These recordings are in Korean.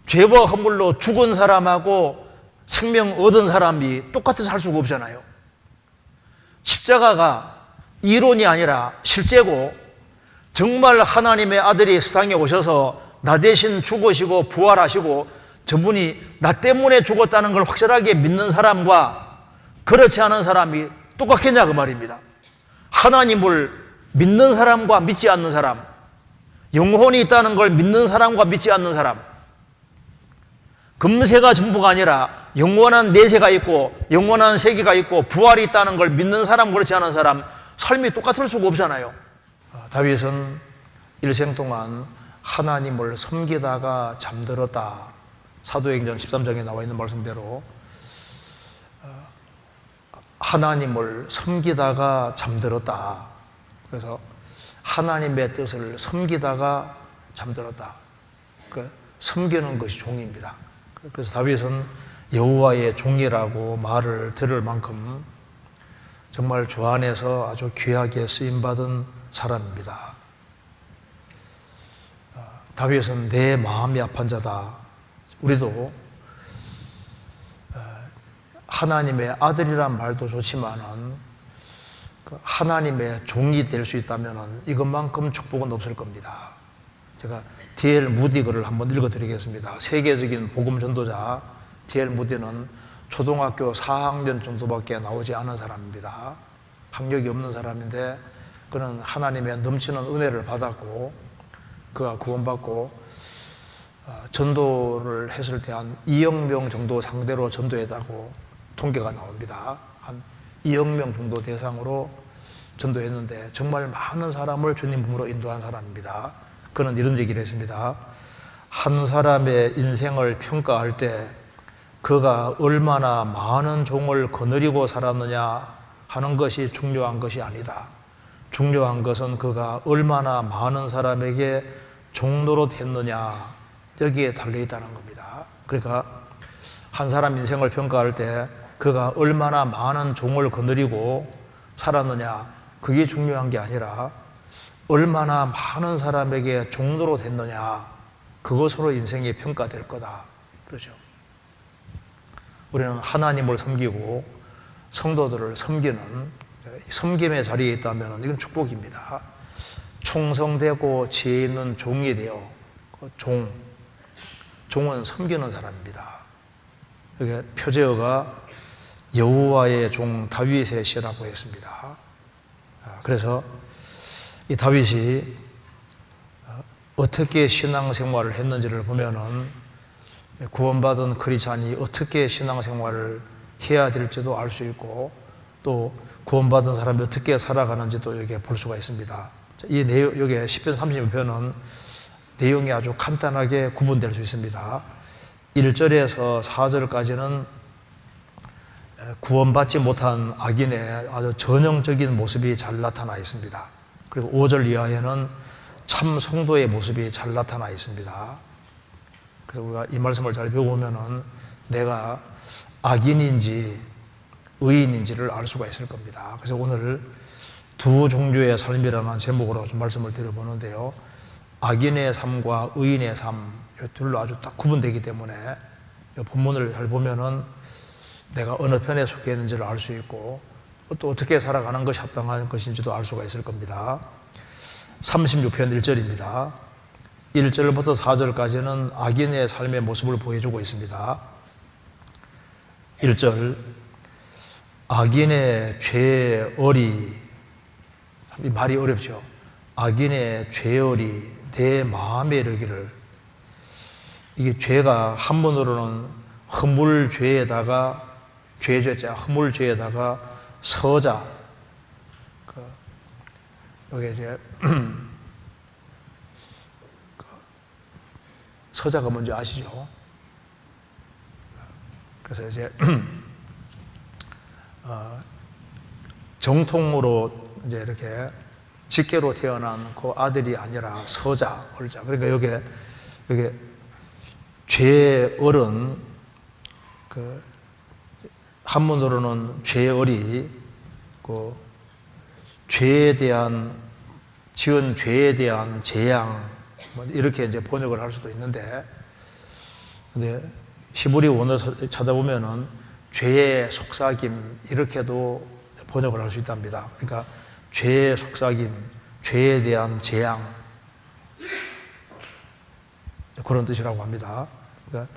죄와 허물로 죽은 사람하고 생명 얻은 사람이 똑같이 살 수가 없잖아요. 십자가가 이론이 아니라 실제고, 정말 하나님의 아들이 세상에 오셔서 나 대신 죽으시고 부활하시고 저분이 나 때문에 죽었다는 걸 확실하게 믿는 사람과 그렇지 않은 사람이 똑같겠냐 그 말입니다. 하나님을 믿는 사람과 믿지 않는 사람, 영혼이 있다는 걸 믿는 사람과 믿지 않는 사람, 금세가 전부가 아니라 영원한 내세가 있고 영원한 세계가 있고 부활이 있다는 걸 믿는 사람, 그렇지 않은 사람 삶이 똑같을 수가 없잖아요. 다윗은 일생 동안 하나님을 섬기다가 잠들었다. 사도행전 13장에 나와 있는 말씀대로 하나님을 섬기다가 잠들었다. 그래서 하나님의 뜻을 섬기다가 잠들었다. 섬기는 것이 종입니다. 그래서 다윗은 여호와의 종이라고 말을 들을 만큼 정말 주 안에서 아주 귀하게 쓰임받은 사람입니다. 다윗은 내 마음이 아픈 자다. 우리도 하나님의 아들이란 말도 좋지만은 하나님의 종이 될 수 있다면 이것만큼 축복은 없을 겁니다. 제가 D.L. 무디 글을 한번 읽어드리겠습니다. 세계적인 복음 전도자 D.L. 무디는 초등학교 4학년 정도밖에 나오지 않은 사람입니다. 학력이 없는 사람인데 그는 하나님의 넘치는 은혜를 받았고 그가 구원받고 전도를 했을 때 한 2억 명 정도 상대로 전도했다고 통계가 나옵니다. 한 2억 명 정도 대상으로 전도했는데 정말 많은 사람을 주님 품으로 인도한 사람입니다. 그는 이런 얘기를 했습니다. 한 사람의 인생을 평가할 때 그가 얼마나 많은 종을 거느리고 살았느냐 하는 것이 중요한 것이 아니다. 중요한 것은 그가 얼마나 많은 사람에게 종노릇 했느냐, 여기에 달려있다는 겁니다. 그러니까 한 사람 인생을 평가할 때 그가 얼마나 많은 종을 거느리고 살았느냐, 그게 중요한 게 아니라 얼마나 많은 사람에게 종노릇 했느냐, 그것으로 인생이 평가될 거다. 그러죠. 우리는 하나님을 섬기고 성도들을 섬기는 섬김의 자리에 있다면 이건 축복입니다. 충성되고 지혜 있는 종이 되어 종은 섬기는 사람입니다. 여기 표제어가 여호와의 종 다윗의 시라고 했습니다. 그래서 이 다윗이 어떻게 신앙생활을 했는지를 보면은 구원받은 크리스찬이 어떻게 신앙생활을 해야 될지도 알 수 있고 또 구원받은 사람이 어떻게 살아가는지도 여기에 볼 수가 있습니다. 이 내용, 여기 10편 32편은 내용이 아주 간단하게 구분될 수 있습니다. 1절에서 4절까지는 구원받지 못한 악인의 아주 전형적인 모습이 잘 나타나 있습니다. 그리고 5절 이하에는 참 성도의 모습이 잘 나타나 있습니다. 그래서 우리가 이 말씀을 잘 배워보면은 내가 악인인지 의인인지를 알 수가 있을 겁니다. 그래서 오늘 두 종류의 삶이라는 제목으로 좀 말씀을 드려보는데요. 악인의 삶과 의인의 삶, 이 둘로 아주 딱 구분되기 때문에 이 본문을 잘 보면은 내가 어느 편에 속해 있는지를 알 수 있고 또 어떻게 살아가는 것이 합당한 것인지도 알 수가 있을 겁니다. 36편 1절입니다. 1절부터 4절까지는 악인의 삶의 모습을 보여주고 있습니다. 1절, 악인의 죄어리, 이 말이 어렵죠. 악인의 죄어리 내 마음에 이르기를. 이게 죄가 한문으로는 허물죄에다가 죄죄자 허물죄에다가 서자, 여기 이제 서자가 뭔지 아시죠? 그래서 이제 정통으로 이제 이렇게 직계로 태어난 그 아들이 아니라 서자, 얼자. 그러니까 여기 죄어른, 그 한문으로는 죄어리, 그 죄에 대한, 지은 죄에 대한 재앙, 뭐 이렇게 이제 번역을 할 수도 있는데, 근데 히브리 원어를 찾아보면은 죄의 속삭임 이렇게도 번역을 할 수 있답니다. 그러니까 죄의 속삭임, 죄에 대한 재앙 그런 뜻이라고 합니다. 그러니까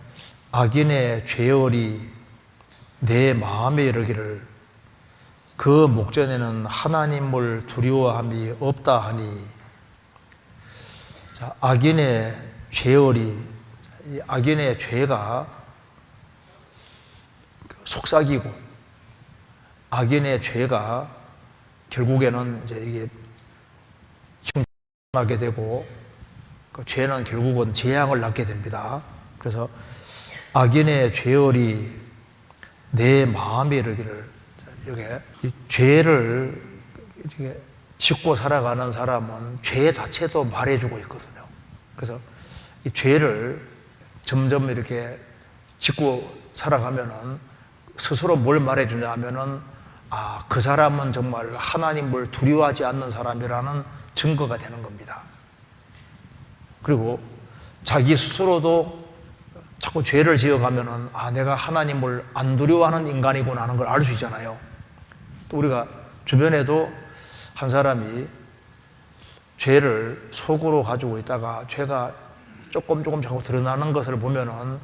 악인의 죄열이 내 마음에 이르기를 그 목전에는 하나님을 두려워함이 없다 하니. 자, 악인의 죄열이, 이 악인의 죄가 속삭이고 악인의 죄가 결국에는 이제 이게 형통하게 되고 그 죄는 결국은 재앙을 낳게 됩니다. 그래서 악인의 죄열이 내 마음에 이르기를, 이게 죄를 이렇게 짓고 살아가는 사람은 죄 자체도 말해주고 있거든요. 그래서 이 죄를 점점 이렇게 짓고 살아가면은 스스로 뭘 말해주냐 하면은 그 사람은 정말 하나님을 두려워하지 않는 사람이라는 증거가 되는 겁니다. 그리고 자기 스스로도 자꾸 죄를 지어가면은 내가 하나님을 안 두려워하는 인간이구나 하는 걸 알 수 있잖아요. 또 우리가 주변에도 한 사람이 죄를 속으로 가지고 있다가 죄가 조금 자꾸 드러나는 것을 보면은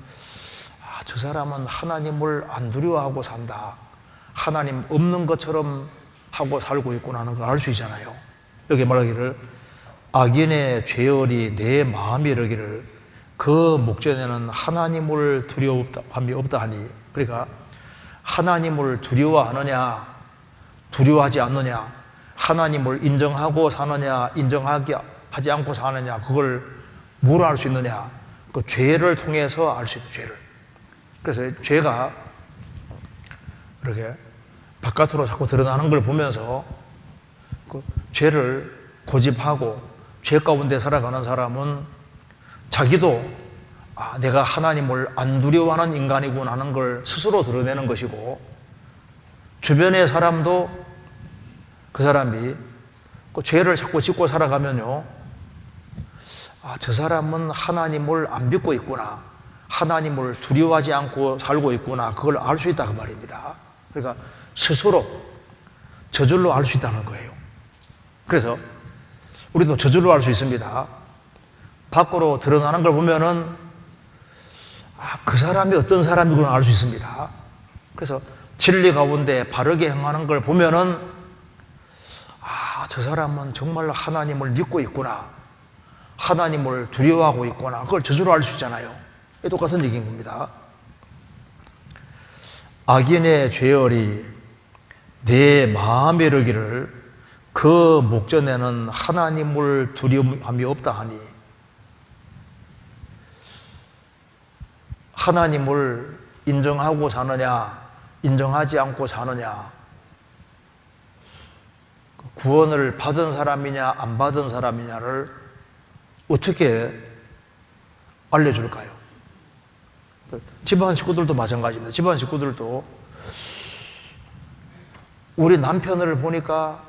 저 사람은 하나님을 안 두려워하고 산다, 하나님 없는 것처럼 하고 살고 있구나 하는 걸 알 수 있잖아요. 여기 말하기를 악인의 죄열이 내 마음에 이르기를 그 목전에는 하나님을 두려워함이 없다 하니. 그러니까 하나님을 두려워하느냐 두려워하지 않느냐, 하나님을 인정하고 사느냐 인정하지 않고 사느냐, 그걸 뭐로 알 수 있느냐? 그 죄를 통해서 알 수 있는 죄를. 그래서 죄가 이렇게 바깥으로 자꾸 드러나는 걸 보면서 그 죄를 고집하고 죄 가운데 살아가는 사람은 자기도 내가 하나님을 안 두려워하는 인간이구나 하는 걸 스스로 드러내는 것이고, 주변의 사람도 그 사람이 그 죄를 자꾸 짓고 살아가면요, 저 사람은 하나님을 안 믿고 있구나, 하나님을 두려워하지 않고 살고 있구나, 그걸 알 수 있다 그 말입니다. 그러니까 스스로 저절로 알 수 있다는 거예요. 그래서 우리도 저절로 알 수 있습니다. 밖으로 드러나는 걸 보면은 그 사람이 어떤 사람이구나 알 수 있습니다. 그래서 진리 가운데 바르게 행하는 걸 보면은 저 사람은 정말 하나님을 믿고 있구나, 하나님을 두려워하고 있구나, 그걸 저절로 알 수 있잖아요. 똑같은 얘기인 겁니다. 악인의 죄열이 내 마음에 이르기를 그 목전에는 하나님을 두려움이 없다 하니. 하나님을 인정하고 사느냐 인정하지 않고 사느냐, 구원을 받은 사람이냐 안 받은 사람이냐를 어떻게 알려줄까요? 집안 식구들도 마찬가지입니다. 집안 식구들도 우리 남편을 보니까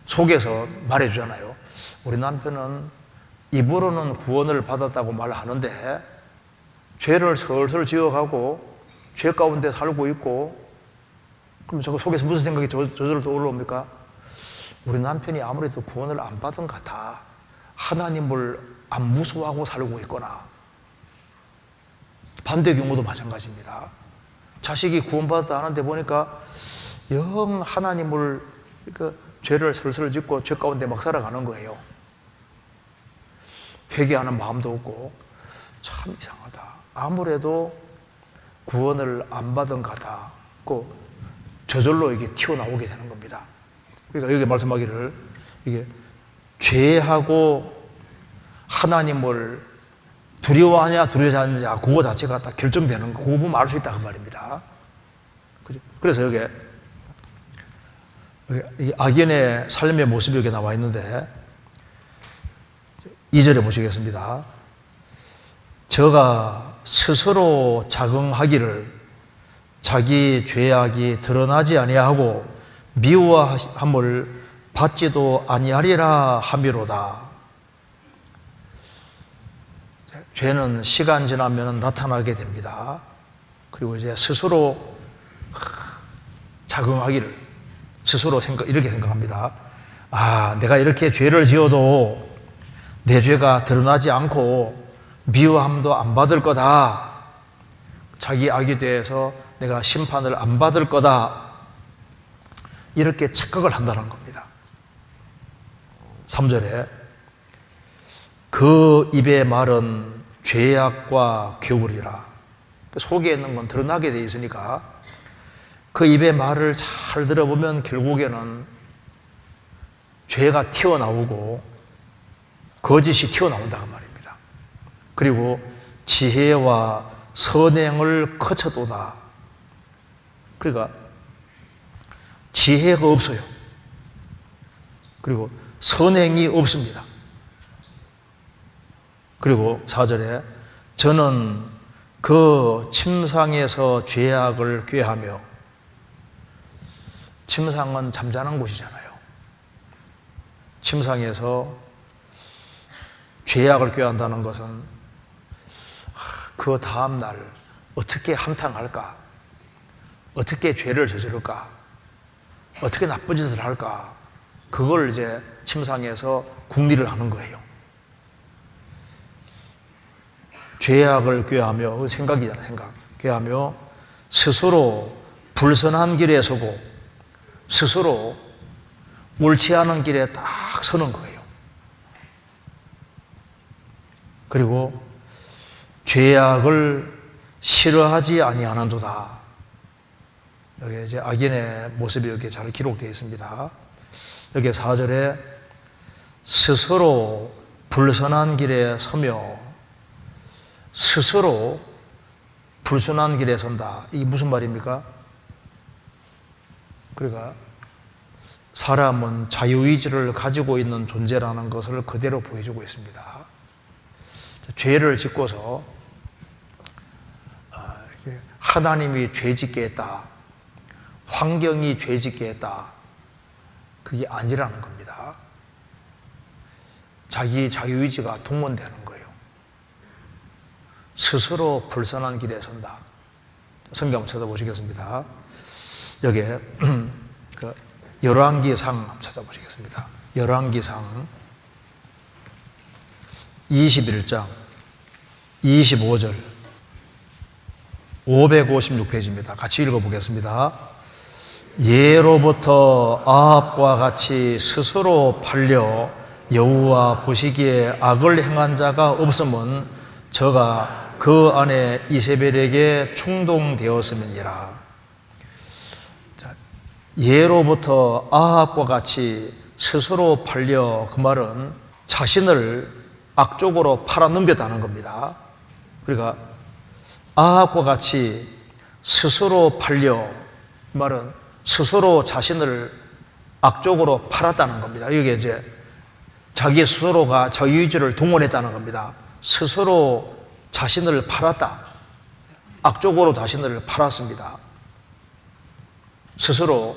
속에서 말해주잖아요. 우리 남편은 입으로는 구원을 받았다고 말하는데 죄를 슬슬 지어가고 죄 가운데 살고 있고, 그럼 저 속에서 무슨 생각이 저절로 올라옵니까? 우리 남편이 아무래도 구원을 안 받은 것 같아, 하나님을 안 무서워하고 살고 있거나. 반대 경우도 마찬가지입니다. 자식이 구원받았다 하는데 보니까 영 하나님을 죄를 슬슬 짓고 죄 가운데 막 살아가는 거예요. 회개하는 마음도 없고. 참 이상하다, 아무래도 구원을 안 받은 거다, 저절로 이게 튀어나오게 되는 겁니다. 그러니까 여기 말씀하기를 이게 죄하고 하나님을 두려워하냐 두려워하지 않느냐, 그거 자체가 딱 결정되는 거, 그거 보면 알 수 있다 그 말입니다. 그죠? 그래서 여기 악인의 삶의 모습이 여기 나와 있는데 2절에 보시겠습니다. 저가 스스로 자긍하기를 자기 죄악이 드러나지 아니하고 미워함을 받지도 아니하리라 함이로다. 죄는 시간 지나면 나타나게 됩니다. 그리고 이제 스스로 자긍하기를, 스스로 이렇게 생각합니다. 아, 내가 이렇게 죄를 지어도 내 죄가 드러나지 않고 미워함도 안 받을 거다. 자기 악에 대해서 내가 심판을 안 받을 거다. 이렇게 착각을 한다는 겁니다. 3절에 그 입의 말은 죄악과 겨울이라. 속에 있는 건 드러나게 돼 있으니까 그 입의 말을 잘 들어보면 결국에는 죄가 튀어나오고 거짓이 튀어나온다고 말입니다. 그리고 지혜와 선행을 거쳐도다. 그러니까 지혜가 없어요. 그리고 선행이 없습니다. 그리고 4절에 저는 그 침상에서 죄악을 꾀하며, 침상은 잠자는 곳이잖아요. 침상에서 죄악을 꾀한다는 것은 그 다음날 어떻게 한탕할까? 어떻게 죄를 저지를까? 어떻게 나쁜 짓을 할까? 그걸 이제 침상에서 궁리를 하는 거예요. 죄악을 꾀하며, 생각이잖아요, 생각. 꾀하며 스스로 불선한 길에 서고 스스로 옳지 않은 길에 딱 서는 거예요. 그리고 죄악을 싫어하지 아니하는도다. 여기 이제 악인의 모습이 이렇게 잘 기록되어 있습니다. 여기 4절에 스스로 불선한 길에 서며, 스스로 불순한 길에 선다. 이게 무슨 말입니까? 그러니까 사람은 자유의지를 가지고 있는 존재라는 것을 그대로 보여주고 있습니다. 죄를 짓고서 하나님이 죄짓게 했다, 환경이 죄짓게 했다, 그게 아니라는 겁니다. 자기 자유의지가 동원되는 거예요. 스스로 불선한 길에 선다. 성경 한번 찾아보시겠습니다. 여기에 그 열왕기상 한번 찾아보시겠습니다. 열왕기상 21장 25절 556페이지입니다. 같이 읽어보겠습니다. 예로부터 아합과 같이 스스로 팔려 여호와 보시기에 악을 행한 자가 없음은 저가 그 안에 이세벨에게 충동되었음이니라. 예로부터 아합과 같이 스스로 팔려, 그 말은 자신을 악쪽으로 팔아넘겼다는 겁니다. 그러니까 아합과 같이 스스로 팔려, 그 말은 스스로 자신을 악쪽으로 팔았다는 겁니다. 이게 이제 자기 스스로가 자유의지를 동원했다는 겁니다. 스스로 자신을 팔았다. 악쪽으로 자신을 팔았습니다. 스스로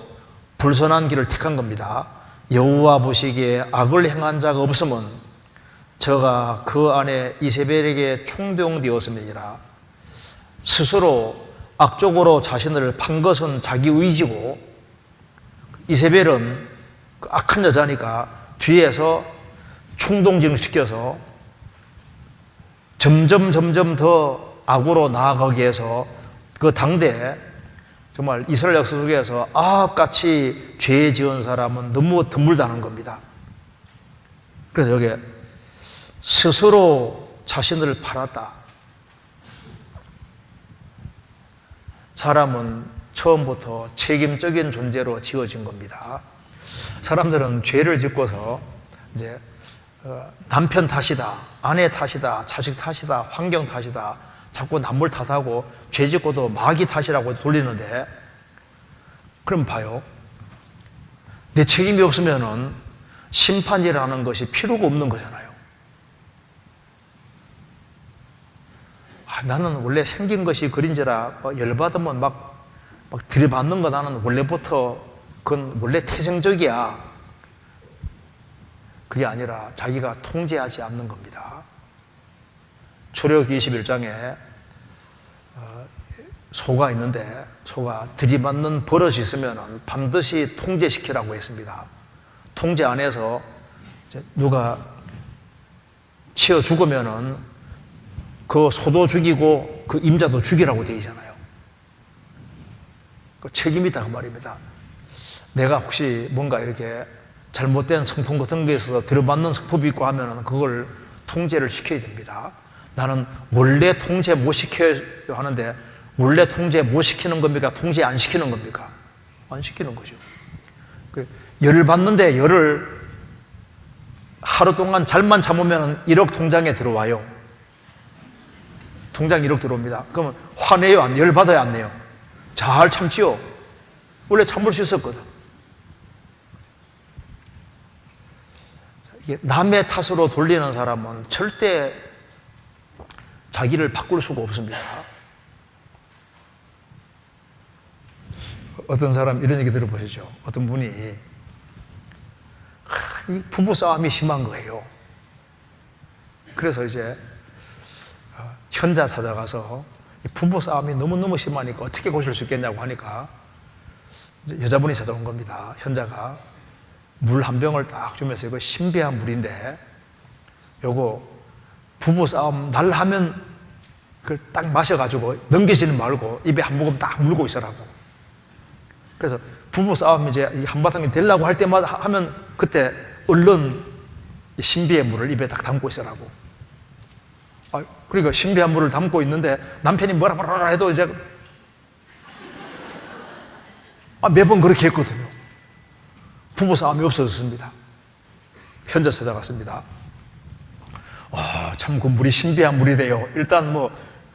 불선한 길을 택한 겁니다. 여호와 보시기에 악을 행한 자가 없음은 저가 그 안에 이세벨에게 충동되었음이니라. 스스로 악쪽으로 자신을 판 것은 자기 의지고, 이세벨은 그 악한 여자니까 뒤에서 충동시켜서 점점 더 악으로 나아가게 해서 그 당대에 정말 이스라엘 역사 속에서 아합같이 죄 지은 사람은 너무 드물다는 겁니다. 그래서 여기에 스스로 자신을 팔았다. 사람은 처음부터 책임적인 존재로 지어진 겁니다. 사람들은 죄를 짓고서 이제 남편 탓이다, 아내 탓이다, 자식 탓이다, 환경 탓이다, 자꾸 남을 탓하고 죄 짓고도 마귀 탓이라고 돌리는데, 그럼 봐요. 내 책임이 없으면은 심판이라는 것이 필요가 없는 거잖아요. 나는 원래 생긴 것이 그린지라 열받으면 막 들이받는 거 나는 원래부터 그건 원래 태생적이야. 그게 아니라 자기가 통제하지 않는 겁니다. 출애굽기 21장에 소가 있는데 소가 들이받는 버릇이 있으면 반드시 통제시키라고 했습니다. 통제 안 해서 누가 치어 죽으면은 그 소도 죽이고 그 임자도 죽이라고 되어 있잖아요. 그 책임이 있다 그 말입니다. 내가 혹시 뭔가 이렇게 잘못된 성품 같은 게 있어서 들어받는 성품이 있고 하면은 그걸 통제를 시켜야 됩니다. 나는 원래 통제 못 시켜야 하는데 원래 통제 못 시키는 겁니까? 통제 안 시키는 겁니까? 안 시키는 거죠. 열을 받는데 열을 하루 동안 잘만 참으면 1억 통장에 들어와요. 통장 1억 들어옵니다. 그러면 화내요? 안, 열 받아요? 안 내요? 잘 참지요. 원래 참을 수 있었거든. 이게 남의 탓으로 돌리는 사람은 절대 자기를 바꿀 수가 없습니다. 어떤 사람 이런 얘기 들어보시죠. 어떤 분이 이 부부 싸움이 심한 거예요. 그래서 이제 현자 찾아가서 부부 싸움이 너무너무 심하니까 어떻게 고칠 수 있겠냐고 하니까 여자분이 찾아온 겁니다. 현자가 물 한 병을 딱 주면서 이거 신비한 물인데 요거 부부 싸움 날 하면 그걸 딱 마셔가지고 넘기지는 말고 입에 한 모금 딱 물고 있으라고. 그래서 부부 싸움 이제 한바탕이 되려고 할 때마다 하면 그때 얼른 신비의 물을 입에 딱 담고 있으라고. 그러니까 신비한 물을 담고 있는데 남편이 뭐라 해도 이제 매번 그렇게 했거든요. 부부 싸움이 없어졌습니다. 현자 찾아갔습니다. 참 그 물이 신비한 물이래요. 일단 뭐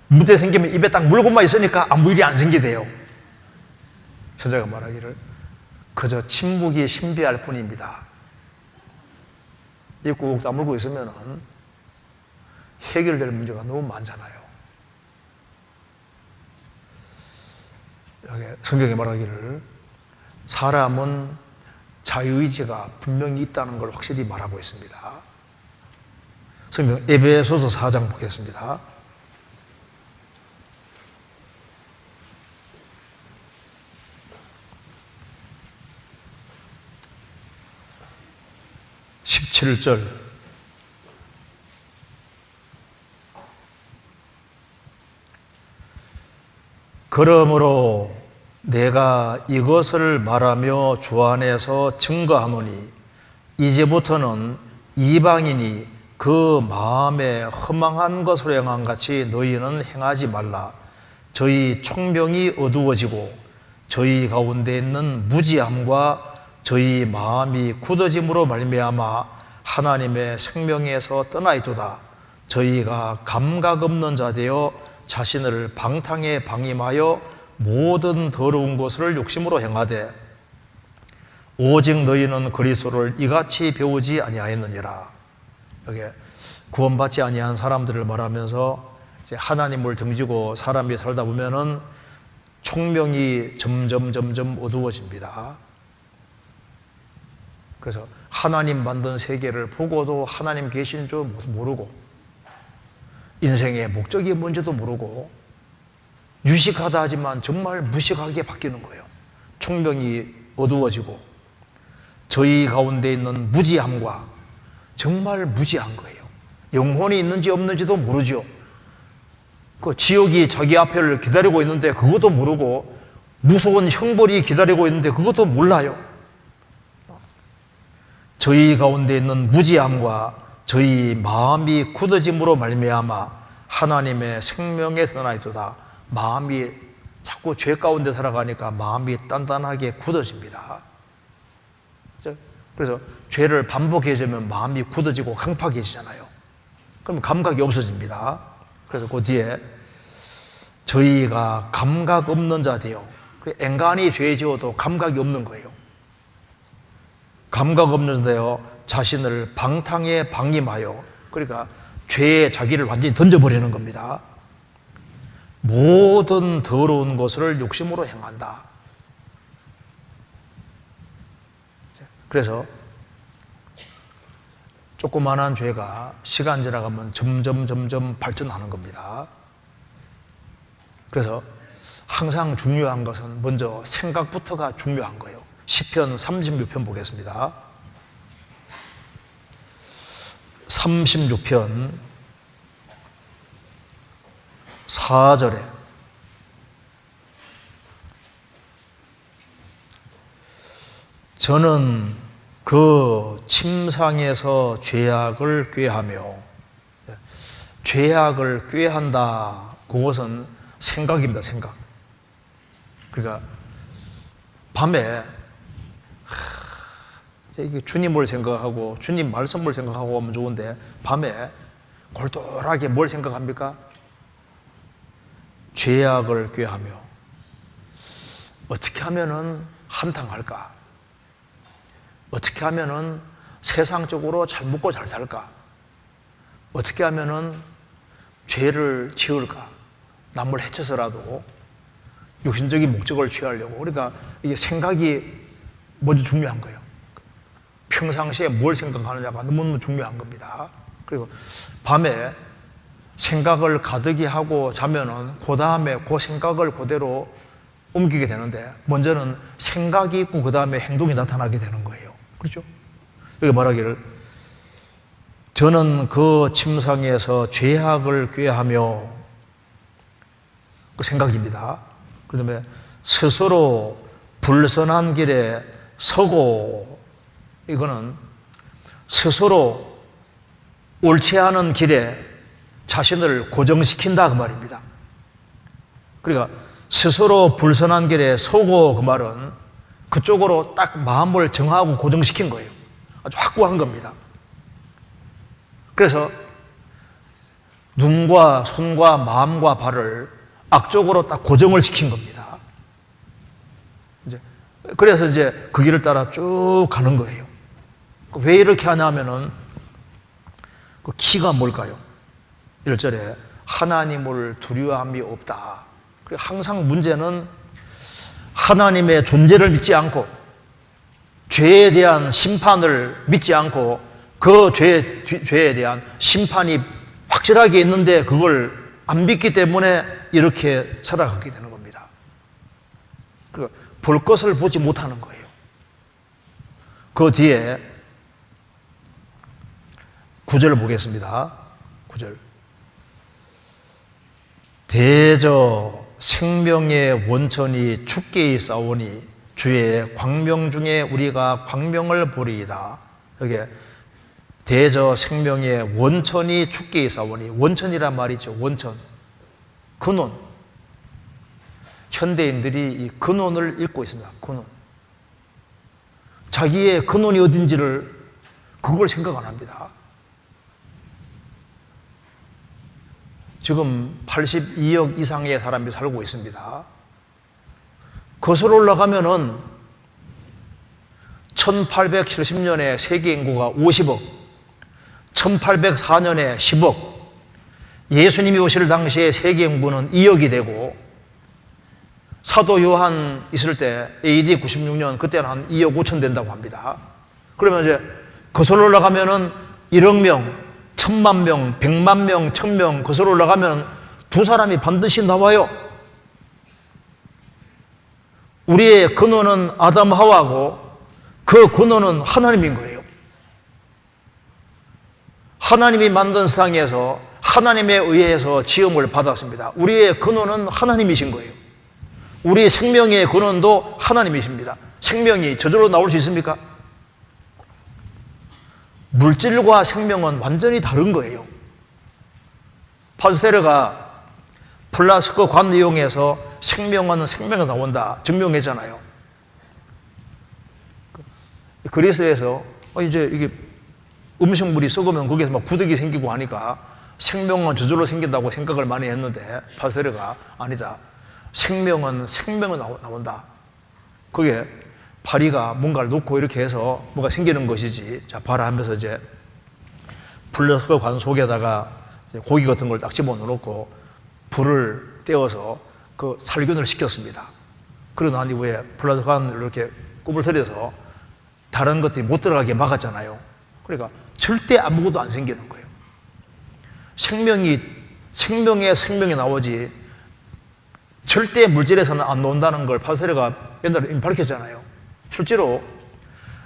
문제 생기면 입에 딱 물고만 있으니까 아무 일이 안 생기대요. 현자가 말하기를 그저 침묵이 신비할 뿐입니다. 입 꾹 다물고 있으면 해결될 문제가 너무 많잖아요. 여기 성경에 말하기를 사람은 자유의지가 분명히 있다는 걸 확실히 말하고 있습니다. 성경 에베소서 4장 보겠습니다. 17절 그러므로 내가 이것을 말하며 주 안에서 증거하노니 이제부터는 이방인이 그 마음에 허망한 것을 행한 같이 너희는 행하지 말라. 저희 총명이 어두워지고 저희 가운데 있는 무지함과 저희 마음이 굳어짐으로 말미암아 하나님의 생명에서 떠나있도다. 저희가 감각 없는 자 되어 자신을 방탕에 방임하여 모든 더러운 것을 욕심으로 행하되 오직 너희는 그리스도를 이같이 배우지 아니하였느니라. 여기 구원받지 아니한 사람들을 말하면서 이제 하나님을 등지고 사람이 살다 보면은 총명이 점점 어두워집니다. 그래서 하나님 만든 세계를 보고도 하나님 계신 줄 모르고 인생의 목적이 뭔지도 모르고 유식하다 하지만 정말 무식하게 바뀌는 거예요. 총명이 어두워지고 저희 가운데 있는 무지함과 정말 무지한 거예요. 영혼이 있는지 없는지도 모르죠. 그 지옥이 자기 앞을 기다리고 있는데 그것도 모르고 무서운 형벌이 기다리고 있는데 그것도 몰라요. 저희 가운데 있는 무지함과 저희 마음이 굳어짐으로 말미암아 하나님의 생명에 떠나있도다. 마음이 자꾸 죄 가운데 살아가니까 마음이 단단하게 굳어집니다. 그래서 죄를 반복해지면 마음이 굳어지고 강팍해지잖아요. 그럼 감각이 없어집니다. 그래서 그 뒤에 저희가 감각 없는 자 되어 앵간히 죄 지어도 감각이 없는 거예요. 감각 없는 자 되어 자신을 방탕에 방임하여 그러니까 죄에 자기를 완전히 던져버리는 겁니다. 모든 더러운 것을 욕심으로 행한다. 그래서 조그만한 죄가 시간 지나가면 점점 발전하는 겁니다. 그래서 항상 중요한 것은 먼저 생각부터가 중요한 거예요. 시편 36편 보겠습니다. 36편 4절에 저는 그 침상에서 죄악을 꾀하며, 죄악을 꾀한다, 그것은 생각입니다. 생각. 그러니까 밤에 이게 주님을 생각하고 주님 말씀을 생각하고 하면 좋은데 밤에 골똘하게 뭘 생각합니까? 죄악을 꾀하며 어떻게 하면은 한탕할까? 어떻게 하면은 세상적으로 잘 먹고 잘 살까? 어떻게 하면은 죄를 지을까? 남을 해쳐서라도 육신적인 목적을 취하려고. 그러니까 이게 생각이 먼저 중요한 거예요. 평상시에 뭘 생각하느냐가 너무너무 중요한 겁니다. 그리고 밤에 생각을 가득히 하고 자면은 그 다음에 그 생각을 그대로 옮기게 되는데 먼저는 생각이 있고 그 다음에 행동이 나타나게 되는 거예요. 그렇죠? 여기 말하기를 저는 그 침상에서 죄악을 꾀하며, 그 생각입니다. 그 다음에 스스로 불선한 길에 서고, 이거는 스스로 옳지 않은 길에 자신을 고정시킨다, 그 말입니다. 그러니까 스스로 불선한 길에 서고, 그 말은 그쪽으로 딱 마음을 정하고 고정시킨 거예요. 아주 확고한 겁니다. 그래서 눈과 손과 마음과 발을 악쪽으로 딱 고정을 시킨 겁니다. 그래서 이제 그 길을 따라 쭉 가는 거예요. 왜 이렇게 하냐면은 그 키가 뭘까요? 1절에 하나님을 두려워함이 없다. 항상 문제는 하나님의 존재를 믿지 않고 죄에 대한 심판을 믿지 않고 그 죄에 대한 심판이 확실하게 있는데 그걸 안 믿기 때문에 이렇게 살아가게 되는 겁니다. 볼 것을 보지 못하는 거예요. 그 뒤에 9절 보겠습니다. 9절. 대저 생명의 원천이 죽게 있사오니 주의 광명 중에 우리가 광명을 보리이다. 여기 대저 생명의 원천이 죽게 있사오니, 원천이란 말이죠. 원천, 근원. 현대인들이 이 근원을 잃고 있습니다. 근원. 자기의 근원이 어딘지를 그걸 생각 안 합니다. 지금 82억 이상의 사람이 살고 있습니다. 거슬러 올라가면은 1870년에 세계 인구가 50억, 1804년에 10억, 예수님이 오실 당시에 세계 인구는 2억이 되고, 사도 요한 있을 때 AD 96년 그때는 한 2억 5천 된다고 합니다. 그러면 이제 거슬러 올라가면은 1억 명, 1000만 명, 100만 명, 1000명 거슬러 올라가면 두 사람이 반드시 나와요. 우리의 근원은 아담 하와고 그 근원은 하나님인 거예요. 하나님이 만든 세상에서 하나님에 의해서 지음을 받았습니다. 우리의 근원은 하나님이신 거예요. 우리 생명의 근원도 하나님이십니다. 생명이 저절로 나올 수 있습니까? 물질과 생명은 완전히 다른 거예요. 파스테르가 플라스크 관 이용해서 생명은 생명이 나온다 증명했잖아요. 그리스에서 이제 이게 음식물이 썩으면 거기에서 막 부득이 생기고 하니까 생명은 저절로 생긴다고 생각을 많이 했는데 파스테르가 아니다. 생명은 생명이 나온다. 그게 파리가 뭔가를 놓고 이렇게 해서 뭐가 생기는 것이지. 자, 봐라 하면서 이제 플라스크 관 속에다가 고기 같은 걸 딱 집어넣고 불을 떼어서 그 살균을 시켰습니다. 그러고 난 이후에 플라스크 관을 이렇게 구불 들여서 다른 것들이 못 들어가게 막았잖아요. 그러니까 절대 아무것도 안 생기는 거예요. 생명에 생명이 나오지 절대 물질에서는 안 나온다는 걸 파스레가 옛날에 이미 밝혔잖아요. 실제로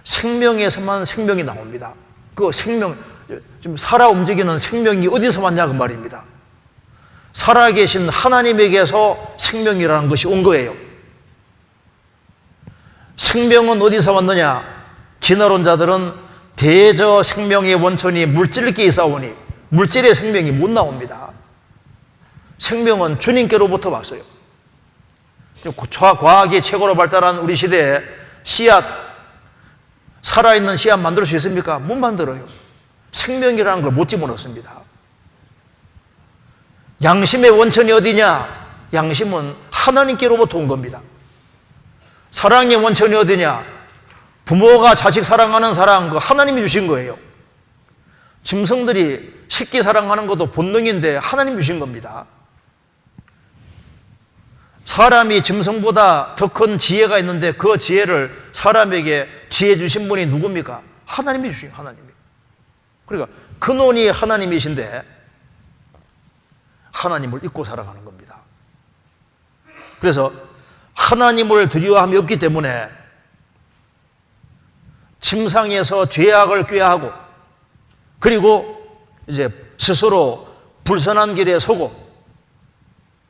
생명에서만 생명이 나옵니다. 그 생명, 지금 살아 움직이는 생명이 어디서 왔냐 그 말입니다. 살아계신 하나님에게서 생명이라는 것이 온 거예요. 생명은 어디서 왔느냐? 진화론자들은 대저 생명의 원천이 물질끼리 있사오니 물질의 생명이 못 나옵니다. 생명은 주님께로부터 왔어요. 과학이 최고로 발달한 우리 시대에 씨앗, 살아있는 씨앗 만들 수 있습니까? 못 만들어요. 생명이라는 걸 못 집어넣습니다. 양심의 원천이 어디냐? 양심은 하나님께로부터 온 겁니다. 사랑의 원천이 어디냐? 부모가 자식 사랑하는 사랑, 그 하나님이 주신 거예요. 짐승들이 새끼 사랑하는 것도 본능인데 하나님이 주신 겁니다. 사람이 짐승보다 더 큰 지혜가 있는데 그 지혜를 사람에게 지혜 주신 분이 누굽니까? 하나님이 주신 하나님이. 그러니까 근원이 하나님이신데 하나님을 잊고 살아가는 겁니다. 그래서 하나님을 두려워함이 없기 때문에 침상에서 죄악을 꾀하고 그리고 이제 스스로 불선한 길에 서고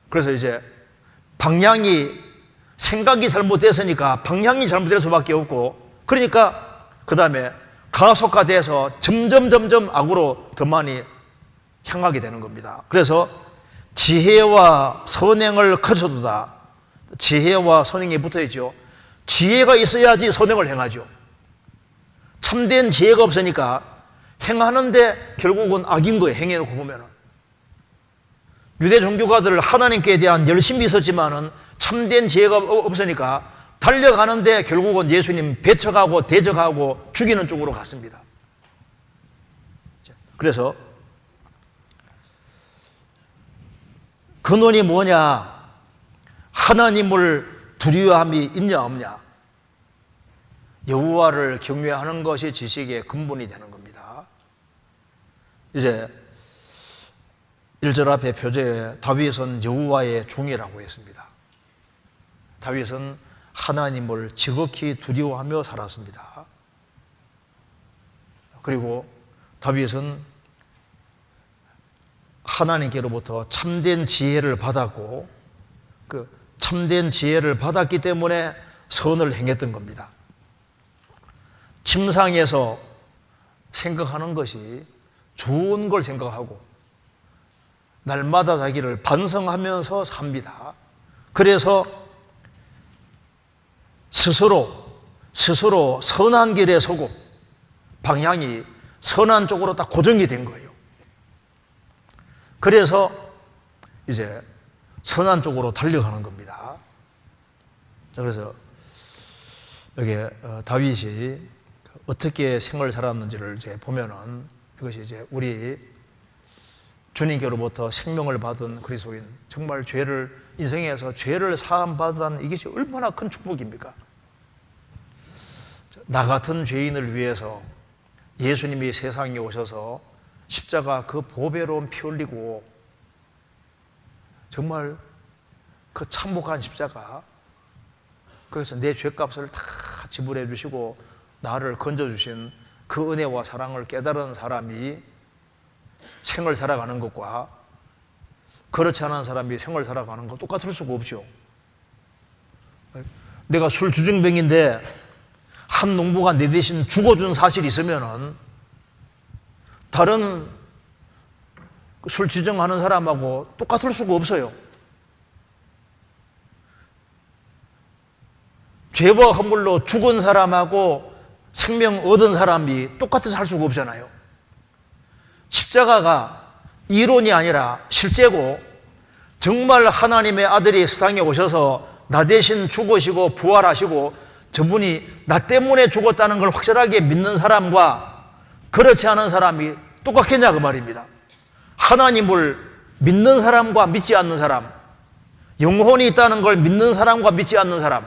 그래서 이제 방향이 생각이 잘못됐으니까 방향이 잘못될 수밖에 없고 그러니까 그 다음에 가속화돼서 점점 악으로 더 많이 향하게 되는 겁니다. 그래서 지혜와 선행을 거쳐두다. 지혜와 선행이 붙어있죠. 지혜가 있어야지 선행을 행하죠. 참된 지혜가 없으니까 행하는데 결국은 악인 거예요. 행해놓고 보면은. 유대 종교가들 하나님께 대한 열심이 있었지만은 참된 지혜가 없으니까 달려가는데 결국은 예수님 배척하고 대적하고 죽이는 쪽으로 갔습니다. 그래서 근원이 뭐냐? 하나님을 두려워함이 있냐 없냐? 여호와를 경외하는 것이 지식의 근본이 되는 겁니다. 이제 1절 앞에 표제에 다윗은 여호와의 종이라고 했습니다. 다윗은 하나님을 지극히 두려워하며 살았습니다. 그리고 다윗은 하나님께로부터 참된 지혜를 받았고 그 참된 지혜를 받았기 때문에 선을 행했던 겁니다. 침상에서 생각하는 것이 좋은 걸 생각하고 날마다 자기를 반성하면서 삽니다. 그래서 스스로 선한 길에 서고 방향이 선한 쪽으로 딱 고정이 된 거예요. 그래서 이제 선한 쪽으로 달려가는 겁니다. 그래서 여기 다윗이 어떻게 생을 살았는지를 이제 보면은 이것이 이제 우리 주님께로부터 생명을 받은 그리스도인 정말 인생에서 죄를 사함 받은 이것이 얼마나 큰 축복입니까? 나 같은 죄인을 위해서 예수님이 세상에 오셔서 십자가 그 보배로운 피 흘리고 정말 그 참혹한 십자가 거기서 내 죄값을 다 지불해 주시고 나를 건져주신 그 은혜와 사랑을 깨달은 사람이 생을 살아가는 것과 그렇지 않은 사람이 생을 살아가는 것 똑같을 수가 없죠. 내가 술 주정뱅인데 한 농부가 내 대신 죽어준 사실이 있으면은 다른 술 주정하는 사람하고 똑같을 수가 없어요. 죄와 허물로 죽은 사람하고 생명 얻은 사람이 똑같이 살 수가 없잖아요. 십자가가 이론이 아니라 실제고 정말 하나님의 아들이 세상에 오셔서 나 대신 죽으시고 부활하시고 저분이 나 때문에 죽었다는 걸 확실하게 믿는 사람과 그렇지 않은 사람이 똑같겠냐 그 말입니다. 하나님을 믿는 사람과 믿지 않는 사람, 영혼이 있다는 걸 믿는 사람과 믿지 않는 사람,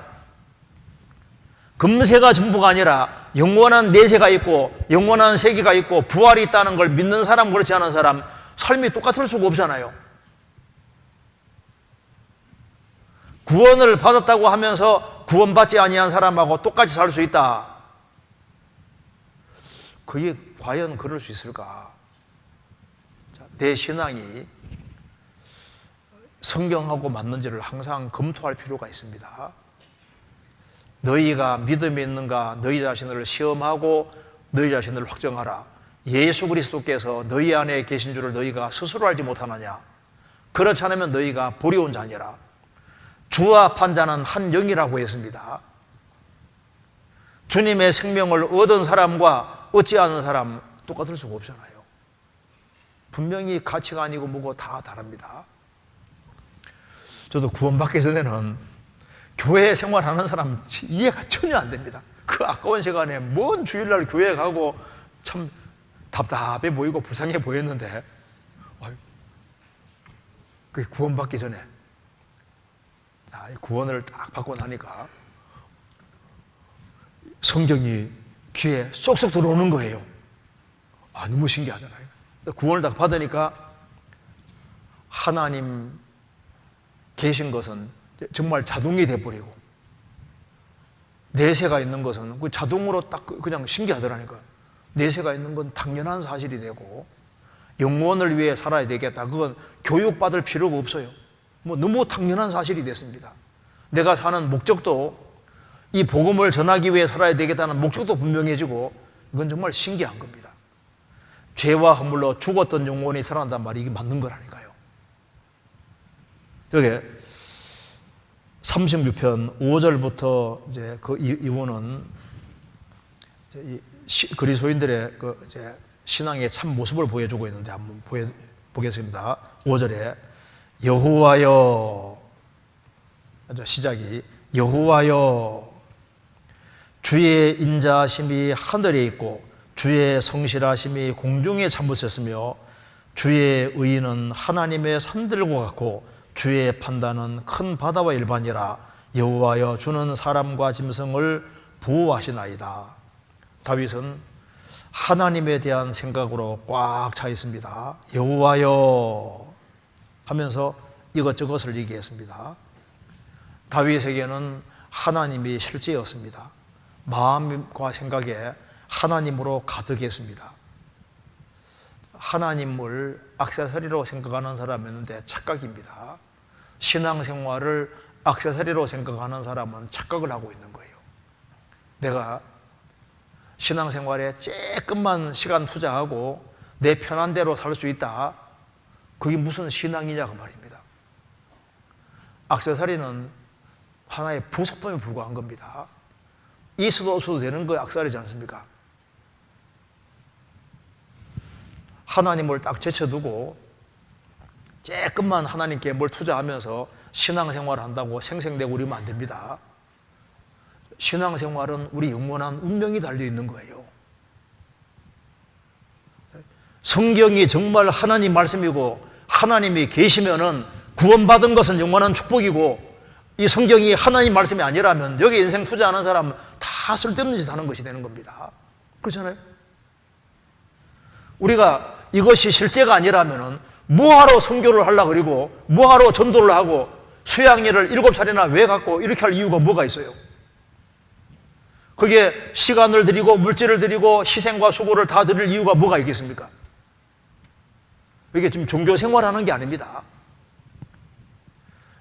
금세가 전부가 아니라 영원한 내세가 있고 영원한 세계가 있고 부활이 있다는 걸 믿는 사람, 그렇지 않은 사람 삶이 똑같을 수가 없잖아요. 구원을 받았다고 하면서 구원받지 아니한 사람하고 똑같이 살 수 있다. 그게 과연 그럴 수 있을까? 내 신앙이 성경하고 맞는지를 항상 검토할 필요가 있습니다. 너희가 믿음이 있는가 너희 자신을 시험하고 너희 자신을 확정하라. 예수 그리스도께서 너희 안에 계신 줄을 너희가 스스로 알지 못하느냐? 그렇지 않으면 너희가 버려온 자니라. 주와 판자는 한 영이라고 했습니다. 주님의 생명을 얻은 사람과 얻지 않은 사람 똑같을 수가 없잖아요. 분명히 가치가 아니고 뭐고 다 다릅니다. 저도 구원받기 전에는 교회 생활하는 사람 이해가 전혀 안 됩니다. 그 아까운 시간에 먼 주일날 교회 가고 참 답답해 보이고 불쌍해 보였는데, 그 구원받기 전에 구원을 딱 받고 나니까 성경이 귀에 쏙쏙 들어오는 거예요. 너무 신기하잖아요. 구원을 딱 받으니까 하나님 계신 것은 정말 자동이 돼버리고, 내세가 있는 것은 자동으로 딱 그냥 신기하더라니까요. 내세가 있는 건 당연한 사실이 되고, 영혼을 위해 살아야 되겠다, 그건 교육받을 필요가 없어요. 너무 당연한 사실이 됐습니다. 내가 사는 목적도, 이 복음을 전하기 위해 살아야 되겠다는 목적도 분명해지고, 이건 정말 신기한 겁니다. 죄와 허물로 죽었던 영혼이 살아난단 말이 이게 맞는 거라니까요. 여기 36편 5절부터 이제 그 이후는 그리스도인들의 그 이제 신앙의 참 모습을 보여주고 있는데 한번 보겠습니다. 5절에 여호와여, 시작이 여호와여, 주의 인자하심이 하늘에 있고 주의 성실하심이 공중에 참으셨으며 주의 의는 하나님의 산들과 같고 주의 판단은 큰 바다와 일반이라. 여호와여, 주는 사람과 짐승을 보호하시나이다. 다윗은 하나님에 대한 생각으로 꽉 차 있습니다. 여호와여 하면서 이것저것을 얘기했습니다. 다윗에게는 하나님이 실제였습니다. 마음과 생각에 하나님으로 가득했습니다. 하나님을 액세서리로 생각하는 사람이었는데 착각입니다. 신앙생활을 액세서리로 생각하는 사람은 착각을 하고 있는 거예요. 내가 신앙생활에 조금만 시간 투자하고 내 편한 대로 살 수 있다, 그게 무슨 신앙이냐 그 말입니다. 액세서리는 하나의 부속품에 불과한 겁니다. 있어도 없어도 되는 거 액세서리지 않습니까? 하나님을 딱 제쳐두고 조금만 하나님께 뭘 투자하면서 신앙생활을 한다고 생생되고 그러면 안 됩니다. 신앙생활은 우리 영원한 운명이 달려있는 거예요. 성경이 정말 하나님 말씀이고 하나님이 계시면은 구원받은 것은 영원한 축복이고, 이 성경이 하나님 말씀이 아니라면 여기 인생 투자하는 사람은 다 쓸데없는 짓 하는 것이 되는 겁니다. 그렇잖아요? 우리가 이것이 실제가 아니라면은 뭐하러 선교를 하려고 그러고 뭐하러 전도를 하고 수양일을 7차례나 왜 갖고 이렇게 할 이유가 뭐가 있어요? 그게 시간을 들이고 물질을 들이고 희생과 수고를 다 드릴 이유가 뭐가 있겠습니까? 이게 지금 종교 생활하는 게 아닙니다.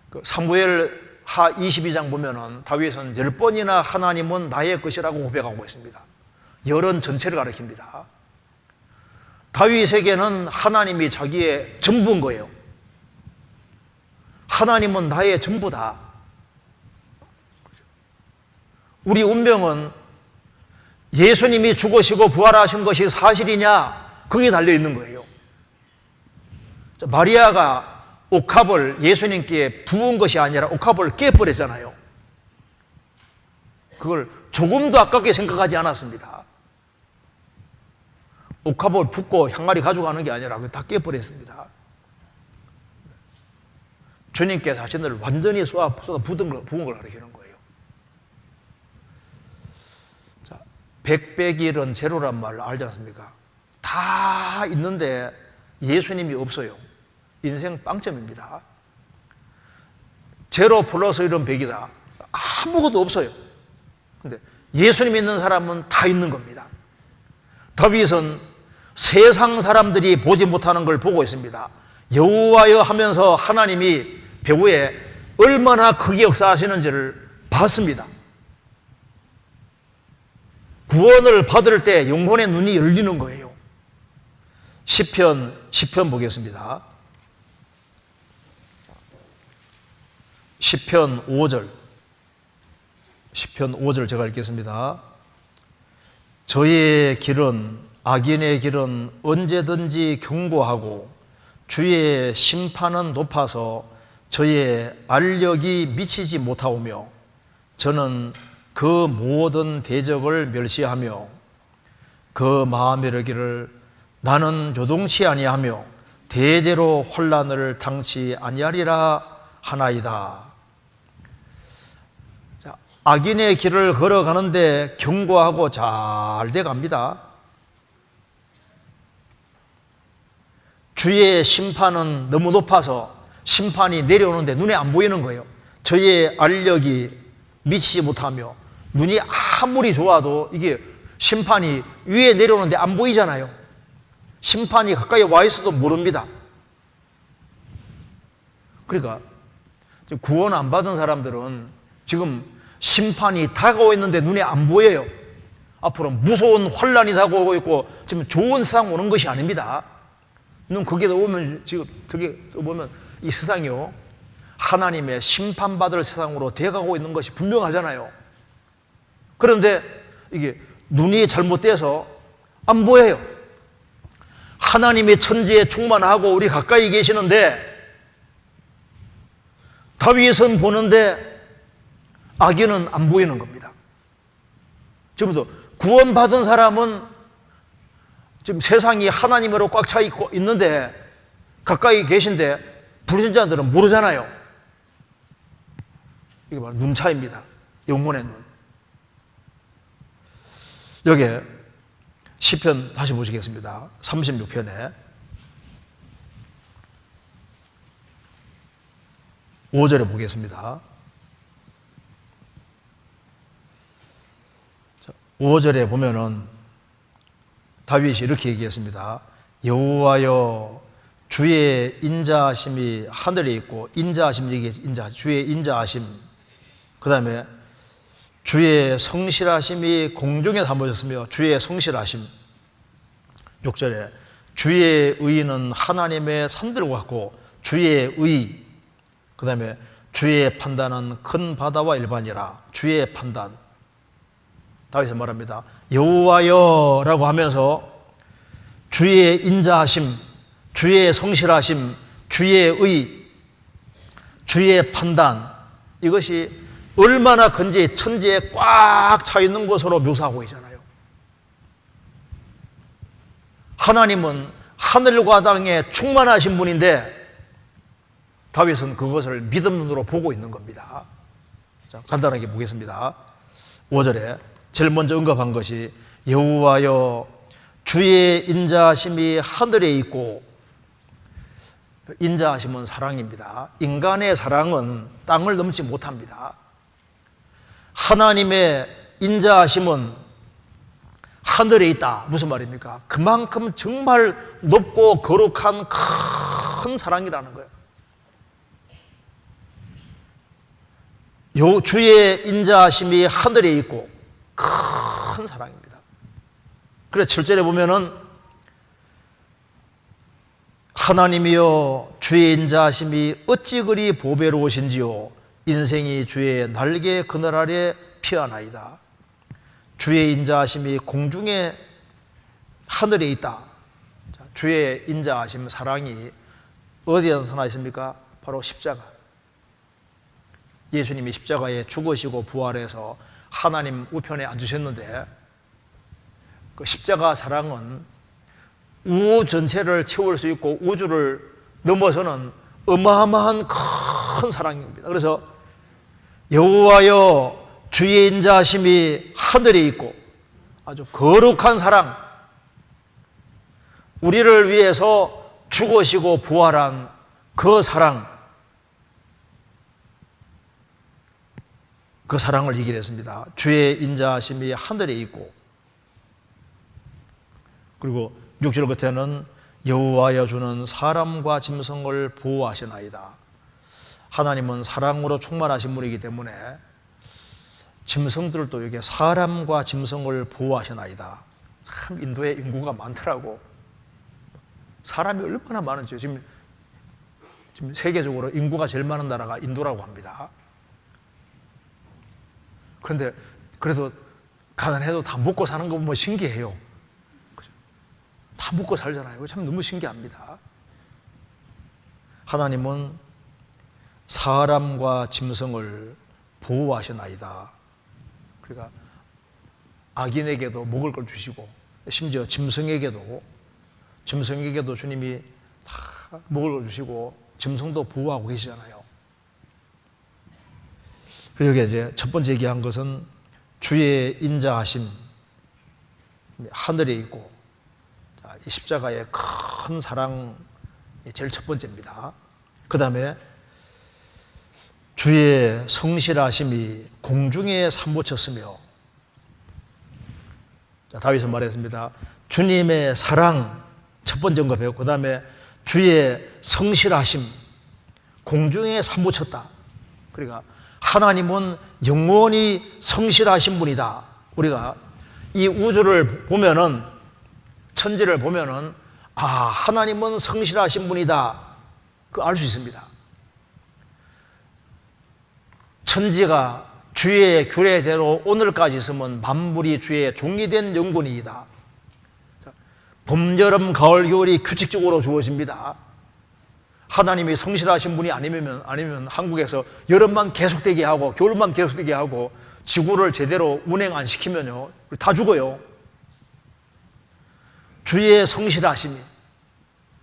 그 사무엘 하 22장 보면은 다윗은 10번이나 하나님은 나의 것이라고 고백하고 있습니다. 열은 전체를 가리킵니다. 다윗에게는 하나님이 자기의 전부인 거예요. 하나님은 나의 전부다. 우리 운명은 예수님이 죽으시고 부활하신 것이 사실이냐, 그게 달려있는 거예요. 마리아가 옥합을 예수님께 부은 것이 아니라 옥합을 깨버렸잖아요. 그걸 조금도 아깝게 생각하지 않았습니다. 옥합을 붓고 향아리 가져가는 게 아니라 다 깨버렸습니다. 주님께 자신을 완전히 부은 걸 가리키는 거예요. 자, 백백일은 제로란 말 알지 않습니까? 다 있는데 예수님이 없어요. 인생 빵점입니다. 제로 플러스 1은 100이다. 아무것도 없어요. 근데 예수님 있는 사람은 다 있는 겁니다. 다윗은 세상 사람들이 보지 못하는 걸 보고 있습니다. 여호와여 하면서 하나님이 배후에 얼마나 크게 역사하시는지를 봤습니다. 구원을 받을 때 영혼의 눈이 열리는 거예요. 시편 보겠습니다. 시편 5절 제가 읽겠습니다. 저의 길은, 악인의 길은 언제든지 견고하고 주의 심판은 높아서 저의 알력이 미치지 못하오며 저는 그 모든 대적을 멸시하며 그 마음에 이르기를 나는 요동치 아니하며 대대로 혼란을 당치 아니하리라 하나이다. 자, 악인의 길을 걸어가는데 견고하고 잘 돼갑니다. 주의 심판은 너무 높아서 심판이 내려오는데 눈에 안 보이는 거예요. 저의 알력이 미치지 못하며 눈이 아무리 좋아도 이게 심판이 위에 내려오는데 안 보이잖아요. 심판이 가까이 와 있어도 모릅니다. 그러니까 구원 안 받은 사람들은 지금 심판이 다가오고 있는데 눈에 안 보여요. 앞으로 무서운 환란이 다가오고 있고 지금 좋은 세상 오는 것이 아닙니다. 눈 그게 오면 지금 되게 보면 이 세상이요 하나님의 심판받을 세상으로 돼가고 있는 것이 분명하잖아요. 그런데 이게 눈이 잘못돼서 안 보여요. 하나님의 천지에 충만하고 우리 가까이 계시는데 다윗은 보는데 악인은 안 보이는 겁니다. 지금도 구원받은 사람은 지금 세상이 하나님으로 꽉 차 있고 있는데 가까이 계신데 불신자들은 모르잖아요. 이게 바로 눈차입니다. 영혼의 눈. 여기에 시편 다시 보시겠습니다. 36편에 5절에 보겠습니다. 5절에 보면은 다윗이 이렇게 얘기했습니다. 여호와여 주의 인자하심이 하늘에 있고, 인자하심 얘기 주의 인자하심, 그 다음에 주의 성실하심이 공중에 담아졌으며 주의 성실하심. 6절에 주의 의는 하나님의 산들과 같고 주의 의, 그 다음에 주의 판단은 큰 바다와 일반이라. 주의 판단. 다윗은 말합니다. 여호와여 라고 하면서 주의 인자하심, 주의 성실하심, 주의 의, 주의 판단, 이것이 얼마나 큰지 천지에 꽉 차 있는 것으로 묘사하고 있잖아요. 하나님은 하늘과 땅에 충만하신 분인데 다윗은 그것을 믿음 눈으로 보고 있는 겁니다. 자, 간단하게 보겠습니다. 5절에 제일 먼저 언급한 것이 여호와여 주의 인자하심이 하늘에 있고, 인자하심은 사랑입니다. 인간의 사랑은 땅을 넘지 못합니다. 하나님의 인자하심은 하늘에 있다. 무슨 말입니까? 그만큼 정말 높고 거룩한 큰 사랑이라는 거예요. 주의 인자하심이 하늘에 있고 큰 사랑입니다. 그래서 7절에 보면은 하나님이여 주의 인자하심이 어찌 그리 보배로우신지요 인생이 주의 날개 그늘 아래 피어나이다. 주의 인자하심이 공중에 하늘에 있다. 주의 인자하심, 사랑이 어디에 나타나 있습니까? 바로 십자가. 예수님이 십자가에 죽으시고 부활해서 하나님 우편에 앉으셨는데 그 십자가 사랑은 우주 전체를 채울 수 있고 우주를 넘어서는 어마어마한 큰 사랑입니다. 그래서 여호와여 주의 인자하심이 하늘에 있고, 아주 거룩한 사랑, 우리를 위해서 죽으시고 부활한 그 사랑, 그 사랑을 얘기를 했습니다. 주의 인자하심이 하늘에 있고, 그리고 6절 끝에는 여호와여 주는 사람과 짐승을 보호하시나이다. 하나님은 사랑으로 충만하신 분이기 때문에 짐승들도 이게 사람과 짐승을 보호하시나이다. 참 인도에 인구가 많더라고. 사람이 얼마나 많은지. 지금 세계적으로 인구가 제일 많은 나라가 인도라고 합니다. 그런데 그래도 가난해도 다 먹고 사는 거 보면 신기해요. 그죠? 다 먹고 살잖아요. 참 너무 신기합니다. 하나님은 사람과 짐승을 보호하시나이다. 그러니까 악인에게도 먹을 걸 주시고, 심지어 짐승에게도 주님이 다 먹을 걸 주시고 짐승도 보호하고 계시잖아요. 그리고 여기 이제 첫 번째 얘기한 것은 주의 인자하심, 하늘에 있고, 이 십자가의 큰 사랑이 제일 첫 번째입니다. 그 다음에 주의 성실하심이 공중에 삼보쳤으며, 다윗은 말했습니다. 주님의 사랑 첫 번째 거 배웠고, 그 다음에 주의 성실하심 공중에 삼보쳤다. 그러니까 하나님은 영원히 성실하신 분이다. 우리가 이 우주를 보면은, 천지를 보면은, 아, 하나님은 성실하신 분이다, 그 알 수 있습니다. 천지가 주의 규례대로 오늘까지 있으면 만물이 주의 종이 된 영분이다. 봄, 여름, 가을, 겨울이 규칙적으로 주어집니다. 하나님이 성실하신 분이 아니면 한국에서 여름만 계속되게 하고 겨울만 계속되게 하고 지구를 제대로 운행 안 시키면요, 다 죽어요. 주의 성실하심이,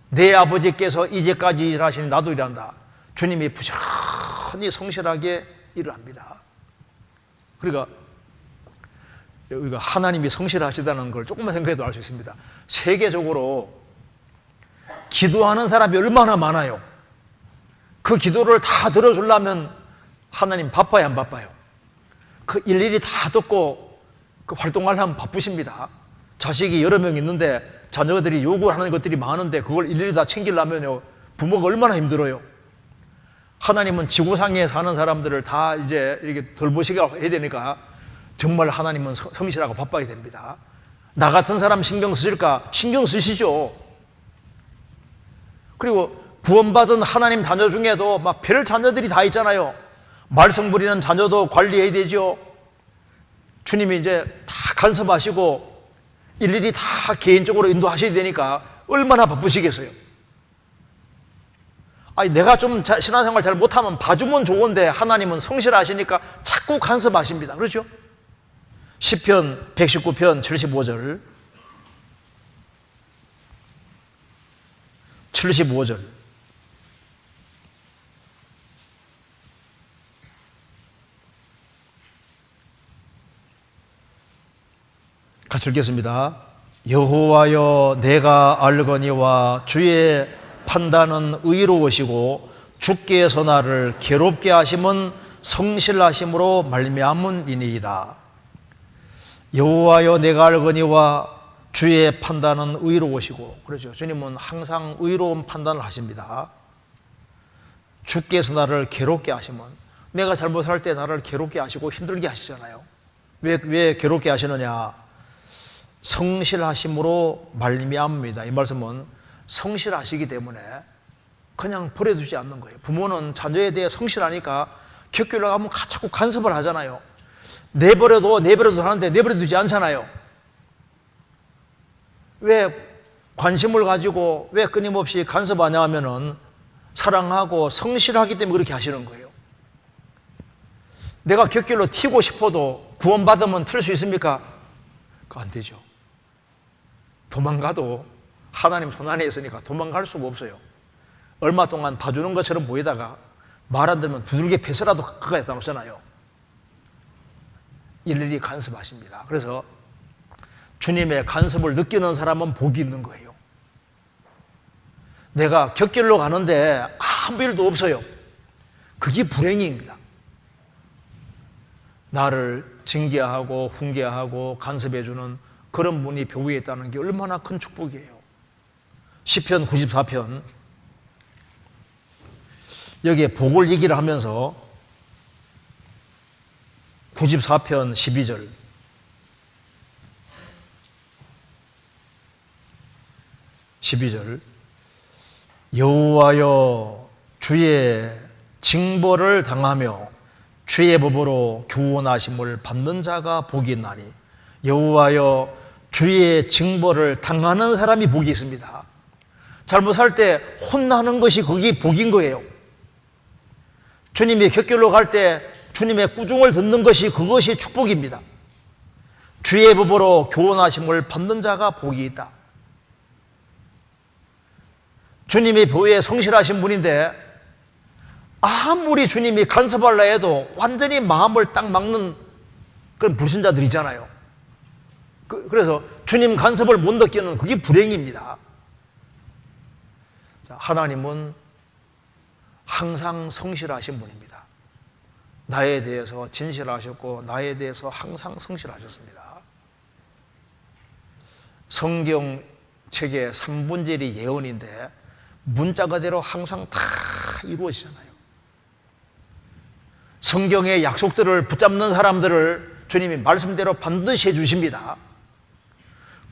내 아버지께서 이제까지 일하시니 나도 일한다. 주님이 부지런히 성실하게 일을 합니다. 그러니까 여기가 하나님이 성실하시다는 걸 조금만 생각해도 알 수 있습니다. 세계적으로 기도하는 사람이 얼마나 많아요. 그 기도를 다 들어주려면 하나님 바빠요, 안 바빠요? 그 일일이 다 듣고 그 활동하려면 바쁘십니다. 자식이 여러 명 있는데 자녀들이 요구하는 것들이 많은데 그걸 일일이 다 챙기려면요, 부모가 얼마나 힘들어요. 하나님은 지구상에 사는 사람들을 다 이제 이렇게 돌보시게 해야 되니까 정말 하나님은 성실하고 바빠야 됩니다. 나 같은 사람 신경 쓰실까? 신경 쓰시죠. 그리고 구원받은 하나님 자녀 중에도 막 별 자녀들이 다 있잖아요. 말썽 부리는 자녀도 관리해야 되죠. 주님이 이제 다 간섭하시고 일일이 다 개인적으로 인도하셔야 되니까 얼마나 바쁘시겠어요. 아니, 내가 좀 신앙생활 잘 못하면 봐주면 좋은데 하나님은 성실하시니까 자꾸 간섭하십니다. 그렇죠? 시편 119편 75절 75절 같이 읽겠습니다. 여호와여, 내가 알거니와 주의 판단은 의로우시고 주께서 나를 괴롭게 하심은 성실하심으로 말미암음이니이다. 여호와여, 내가 알거니와 주의 판단은 의로우시고, 그렇죠. 주님은 항상 의로운 판단을 하십니다. 주께서 나를 괴롭게 하시면, 내가 잘못할 때 나를 괴롭게 하시고 힘들게 하시잖아요. 왜 괴롭게 하시느냐? 성실하심으로 말미암습니다. 이 말씀은 성실하시기 때문에 그냥 버려두지 않는 거예요. 부모는 자녀에 대해 성실하니까 격교를 가면 자꾸 간섭을 하잖아요. 내버려도 하는데 내버려두지 않잖아요. 왜 관심을 가지고 왜 끊임없이 간섭하냐 하면은 사랑하고 성실하기 때문에 그렇게 하시는 거예요. 내가 격결로 튀고 싶어도 구원받으면 틀 수 있습니까? 안 되죠. 도망가도 하나님 손안에 있으니까 도망갈 수가 없어요. 얼마 동안 봐주는 것처럼 보이다가 말 안 들으면 두들겨 패서라도 그거에 따놓잖아요. 일일이 간섭하십니다. 그래서 주님의 간섭을 느끼는 사람은 복이 있는 거예요. 내가 곁길로 가는데 아무 일도 없어요. 그게 불행입니다. 나를 징계하고 훈계하고 간섭해주는 그런 분이 벽 위에 있다는 게 얼마나 큰 축복이에요. 시편 94편 여기에 복을 얘기를 하면서 94편 12절 여호와여 주의 징벌을 당하며 주의 법으로 구원하심을 받는 자가 복이 있나니 여호와여 주의 징벌을 당하는 사람이 복이 있습니다. 잘못 살 때 혼나는 것이 그게 복인 거예요. 주님의 곁길로 갈 때 주님의 꾸중을 듣는 것이 그것이 축복입니다. 주의 법으로 교훈하심을 받는 자가 복이 있다. 주님의 보호에 성실하신 분인데 아무리 주님이 간섭하려 해도 완전히 마음을 딱 막는 그런 불신자들이잖아요. 그래서 주님 간섭을 못 느끼는 그게 불행입니다. 하나님은 항상 성실하신 분입니다. 나에 대해서 진실하셨고 나에 대해서 항상 성실하셨습니다. 성경책의 3분절이 예언인데 문자 그대로 항상 다 이루어지잖아요. 성경의 약속들을 붙잡는 사람들을 주님이 말씀대로 반드시 해주십니다.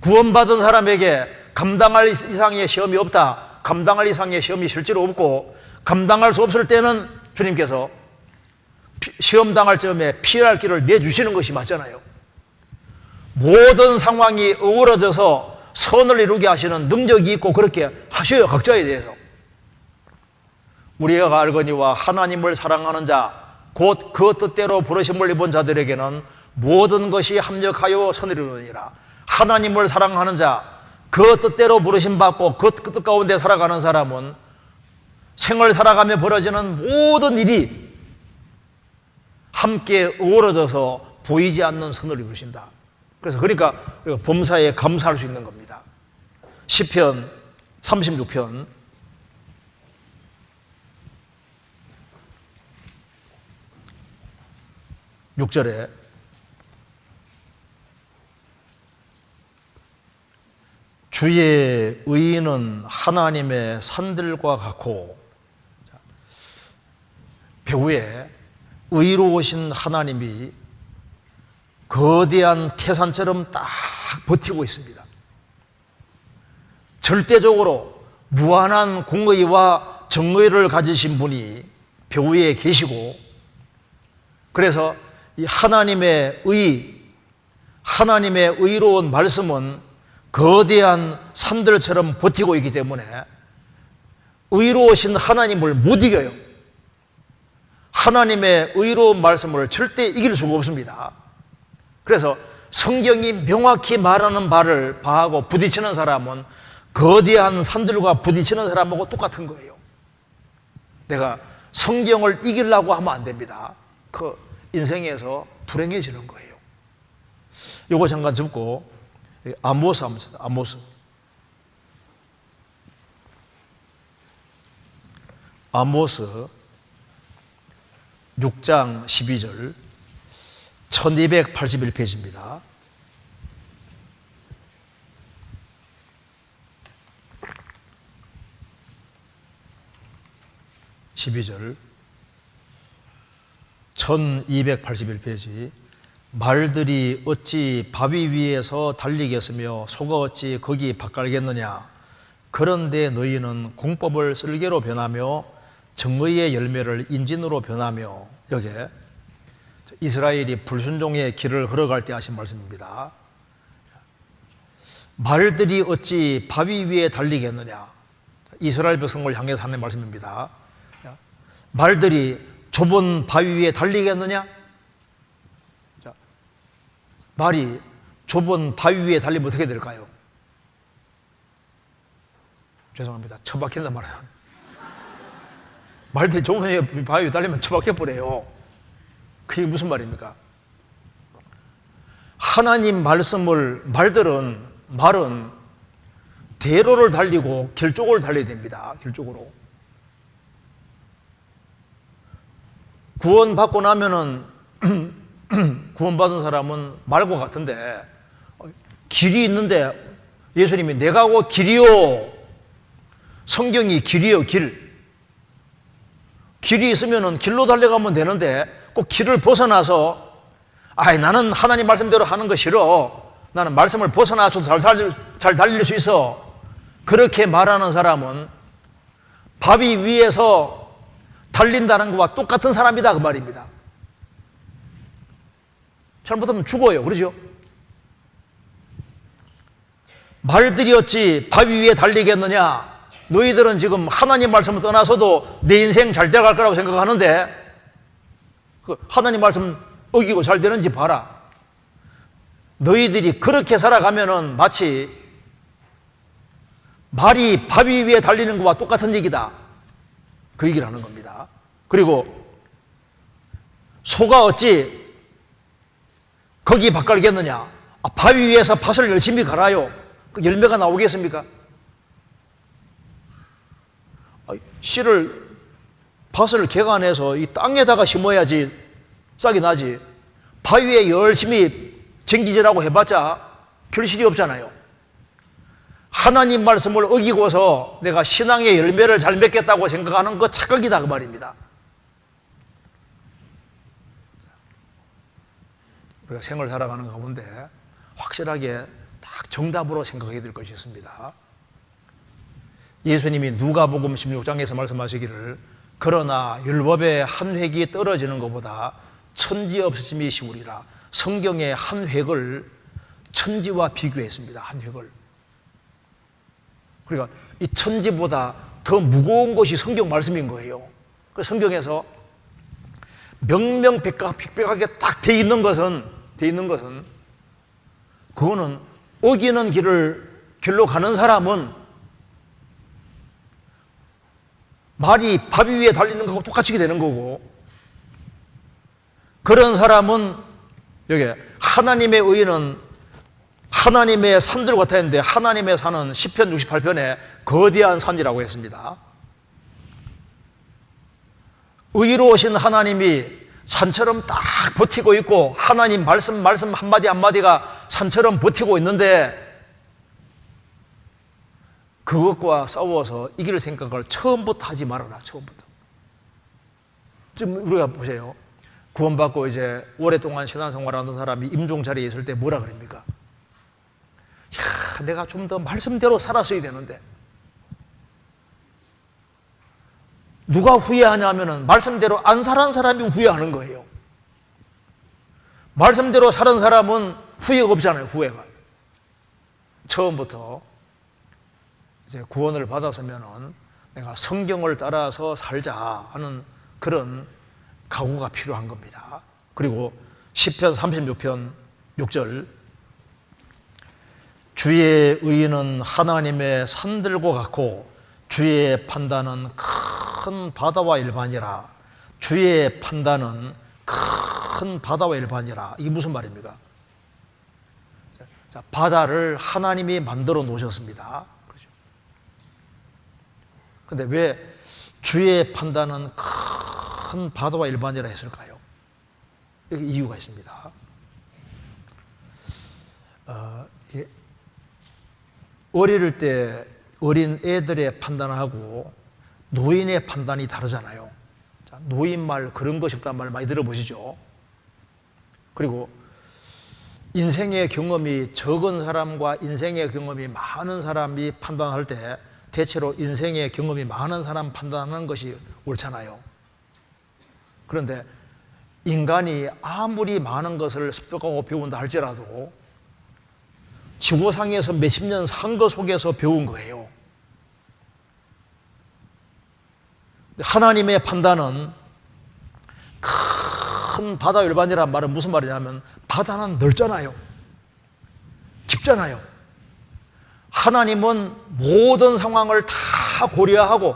구원받은 사람에게 감당할 이상의 시험이 없다. 감당할 이상의 시험이 실제로 없고 감당할 수 없을 때는 주님께서 시험 당할 점에 피할 길을 내주시는 것이 맞잖아요. 모든 상황이 어우러져서 선을 이루게 하시는 능력이 있고 그렇게 하셔요. 각자에 대해서. 우리가 알거니와 하나님을 사랑하는 자 곧 그 뜻대로 부르심을 입은 자들에게는 모든 것이 합력하여 선을 이루느니라. 하나님을 사랑하는 자 그 뜻대로 부르심 받고 그 뜻 가운데 살아가는 사람은 생을 살아가며 벌어지는 모든 일이 함께 어우러져서 보이지 않는 선을 이루신다. 그래서 그러니까 범사에 감사할 수 있는 겁니다. 시편 36편 6절에 주의 의인은 하나님의 산들과 같고, 배후에 의로우신 하나님이 거대한 태산처럼 딱 버티고 있습니다. 절대적으로 무한한 공의와 정의를 가지신 분이 배후에 계시고, 그래서 이 하나님의 하나님의 의로운 말씀은 거대한 산들처럼 버티고 있기 때문에 의로우신 하나님을 못 이겨요. 하나님의 의로운 말씀을 절대 이길 수가 없습니다. 그래서 성경이 명확히 말하는 바를 봐하고 부딪히는 사람은 거대한 산들과 부딪히는 사람하고 똑같은 거예요. 내가 성경을 이기려고 하면 안 됩니다. 그 인생에서 불행해지는 거예요. 요거 잠깐 짚고 아모스 한번 찾아. 아모스 6장 12절 1281페이지입니다. (12절) 1281페이지. 말들이 어찌 바위 위에서 달리겠으며 소가 어찌 거기 밭갈겠느냐. 그런데 너희는 공법을 쓸개로 변하며 정의의 열매를 인진으로 변하며. 여기에 이스라엘이 불순종의 길을 걸어갈 때 하신 말씀입니다. 말들이 어찌 바위 위에 달리겠느냐. 이스라엘 백성을 향해서 하는 말씀입니다. 말들이 좁은 바위 위에 달리겠느냐? 말이 좁은 바위 위에 달리면 어떻게 될까요? 죄송합니다. 처박힌단 말이에요. 말들이 좁은 바위 위에 달리면 처박혀버려요. 그게 무슨 말입니까? 하나님 말은 대로를 달리고 길쪽을 달려야 됩니다. 길쪽으로. 구원받고 나면은 구원받은 사람은 말과 같은데 길이 있는데 예수님이 내가 곧 길이요. 성경이 길이요, 길. 길이 있으면은 길로 달려가면 되는데 꼭 길을 벗어나서 나는 하나님 말씀대로 하는 거 싫어. 나는 말씀을 벗어나서도 잘 달릴 수 있어. 그렇게 말하는 사람은 바위 위에서 달린다는 것과 똑같은 사람이다 그 말입니다. 잘못하면 죽어요. 그러죠? 말들이 어찌 바위 위에 달리겠느냐? 너희들은 지금 하나님 말씀을 떠나서도 내 인생 잘 돼갈 거라고 생각하는데 하나님 말씀 어기고 잘 되는지 봐라. 너희들이 그렇게 살아가면은 마치 말이 바위 위에 달리는 것과 똑같은 얘기다. 그 얘기를 하는 겁니다. 그리고 소가 어찌 거기 밭갈겠느냐? 바위 위에서 밭을 열심히 갈아요. 그 열매가 나오겠습니까? 밭을 개간해서 이 땅에다가 심어야지 싹이 나지. 바위에 열심히 쟁기질하고 해봤자 결실이 없잖아요. 하나님 말씀을 어기고서 내가 신앙의 열매를 잘 맺겠다고 생각하는 거 착각이다 그 말입니다. 우리가 생을 살아가는 가운데 확실하게 딱 정답으로 생각해야 될 것이 있습니다. 예수님이 누가복음 16장에서 말씀하시기를 그러나 율법의 한 획이 떨어지는 것보다 천지 없으심이 쉬우리라. 성경의 한 획을 천지와 비교했습니다. 한 획을. 그러니까 이 천지보다 더 무거운 것이 성경 말씀인 거예요. 그래서 성경에서 명명백백하게 딱 돼 있는 것은 그거는 어기는 길로 가는 사람은 말이 바위 위에 달리는 거하고 똑같이 되는 거고, 그런 사람은 여기 하나님의 의는 하나님의 산들 같아 했는데 하나님의 산은 시편 68편에 거대한 산이라고 했습니다. 의로우신 하나님이 산처럼 딱 버티고 있고 하나님 말씀 한마디 한마디가 산처럼 버티고 있는데 그것과 싸워서 이길 생각을 처음부터 하지 말아라. 처음부터. 지금 우리가 보세요. 구원받고 이제 오랫동안 신앙생활하는 사람이 임종 자리에 있을 때 뭐라 그럽니까? 야, 내가 좀 더 말씀대로 살았어야 되는데. 누가 후회하냐 하면은 말씀대로 안 살은 사람이 후회하는 거예요. 말씀대로 살은 사람은 후회가 없잖아요. 후회가. 처음부터 이제 구원을 받았으면은 내가 성경을 따라서 살자 하는 그런 각오가 필요한 겁니다. 그리고 시편 36편 6절 주의 의는 하나님의 산들과 같고 주의 판단은 큰 바다와 일반이라. 주의 판단은 큰 바다와 일반이라. 이게 무슨 말입니까? 자, 바다를 하나님이 만들어 놓으셨습니다. 그렇죠? 근데 왜 주의 판단은 큰 바다와 일반이라 했을까요? 여기 이유가 있습니다. 어릴 때 어린 애들의 판단하고 노인의 판단이 다르잖아요. 자, 노인말 그런 것이 없다는 말 많이 들어보시죠? 그리고 인생의 경험이 적은 사람과 인생의 경험이 많은 사람이 판단할 때 대체로 인생의 경험이 많은 사람 판단하는 것이 옳잖아요. 그런데 인간이 아무리 많은 것을 습득하고 배운다 할지라도 지구상에서 몇십 년 산 것 속에서 배운 거예요. 하나님의 판단은 큰 바다 일반이란 말은 무슨 말이냐면 바다는 넓잖아요. 깊잖아요. 하나님은 모든 상황을 다 고려하고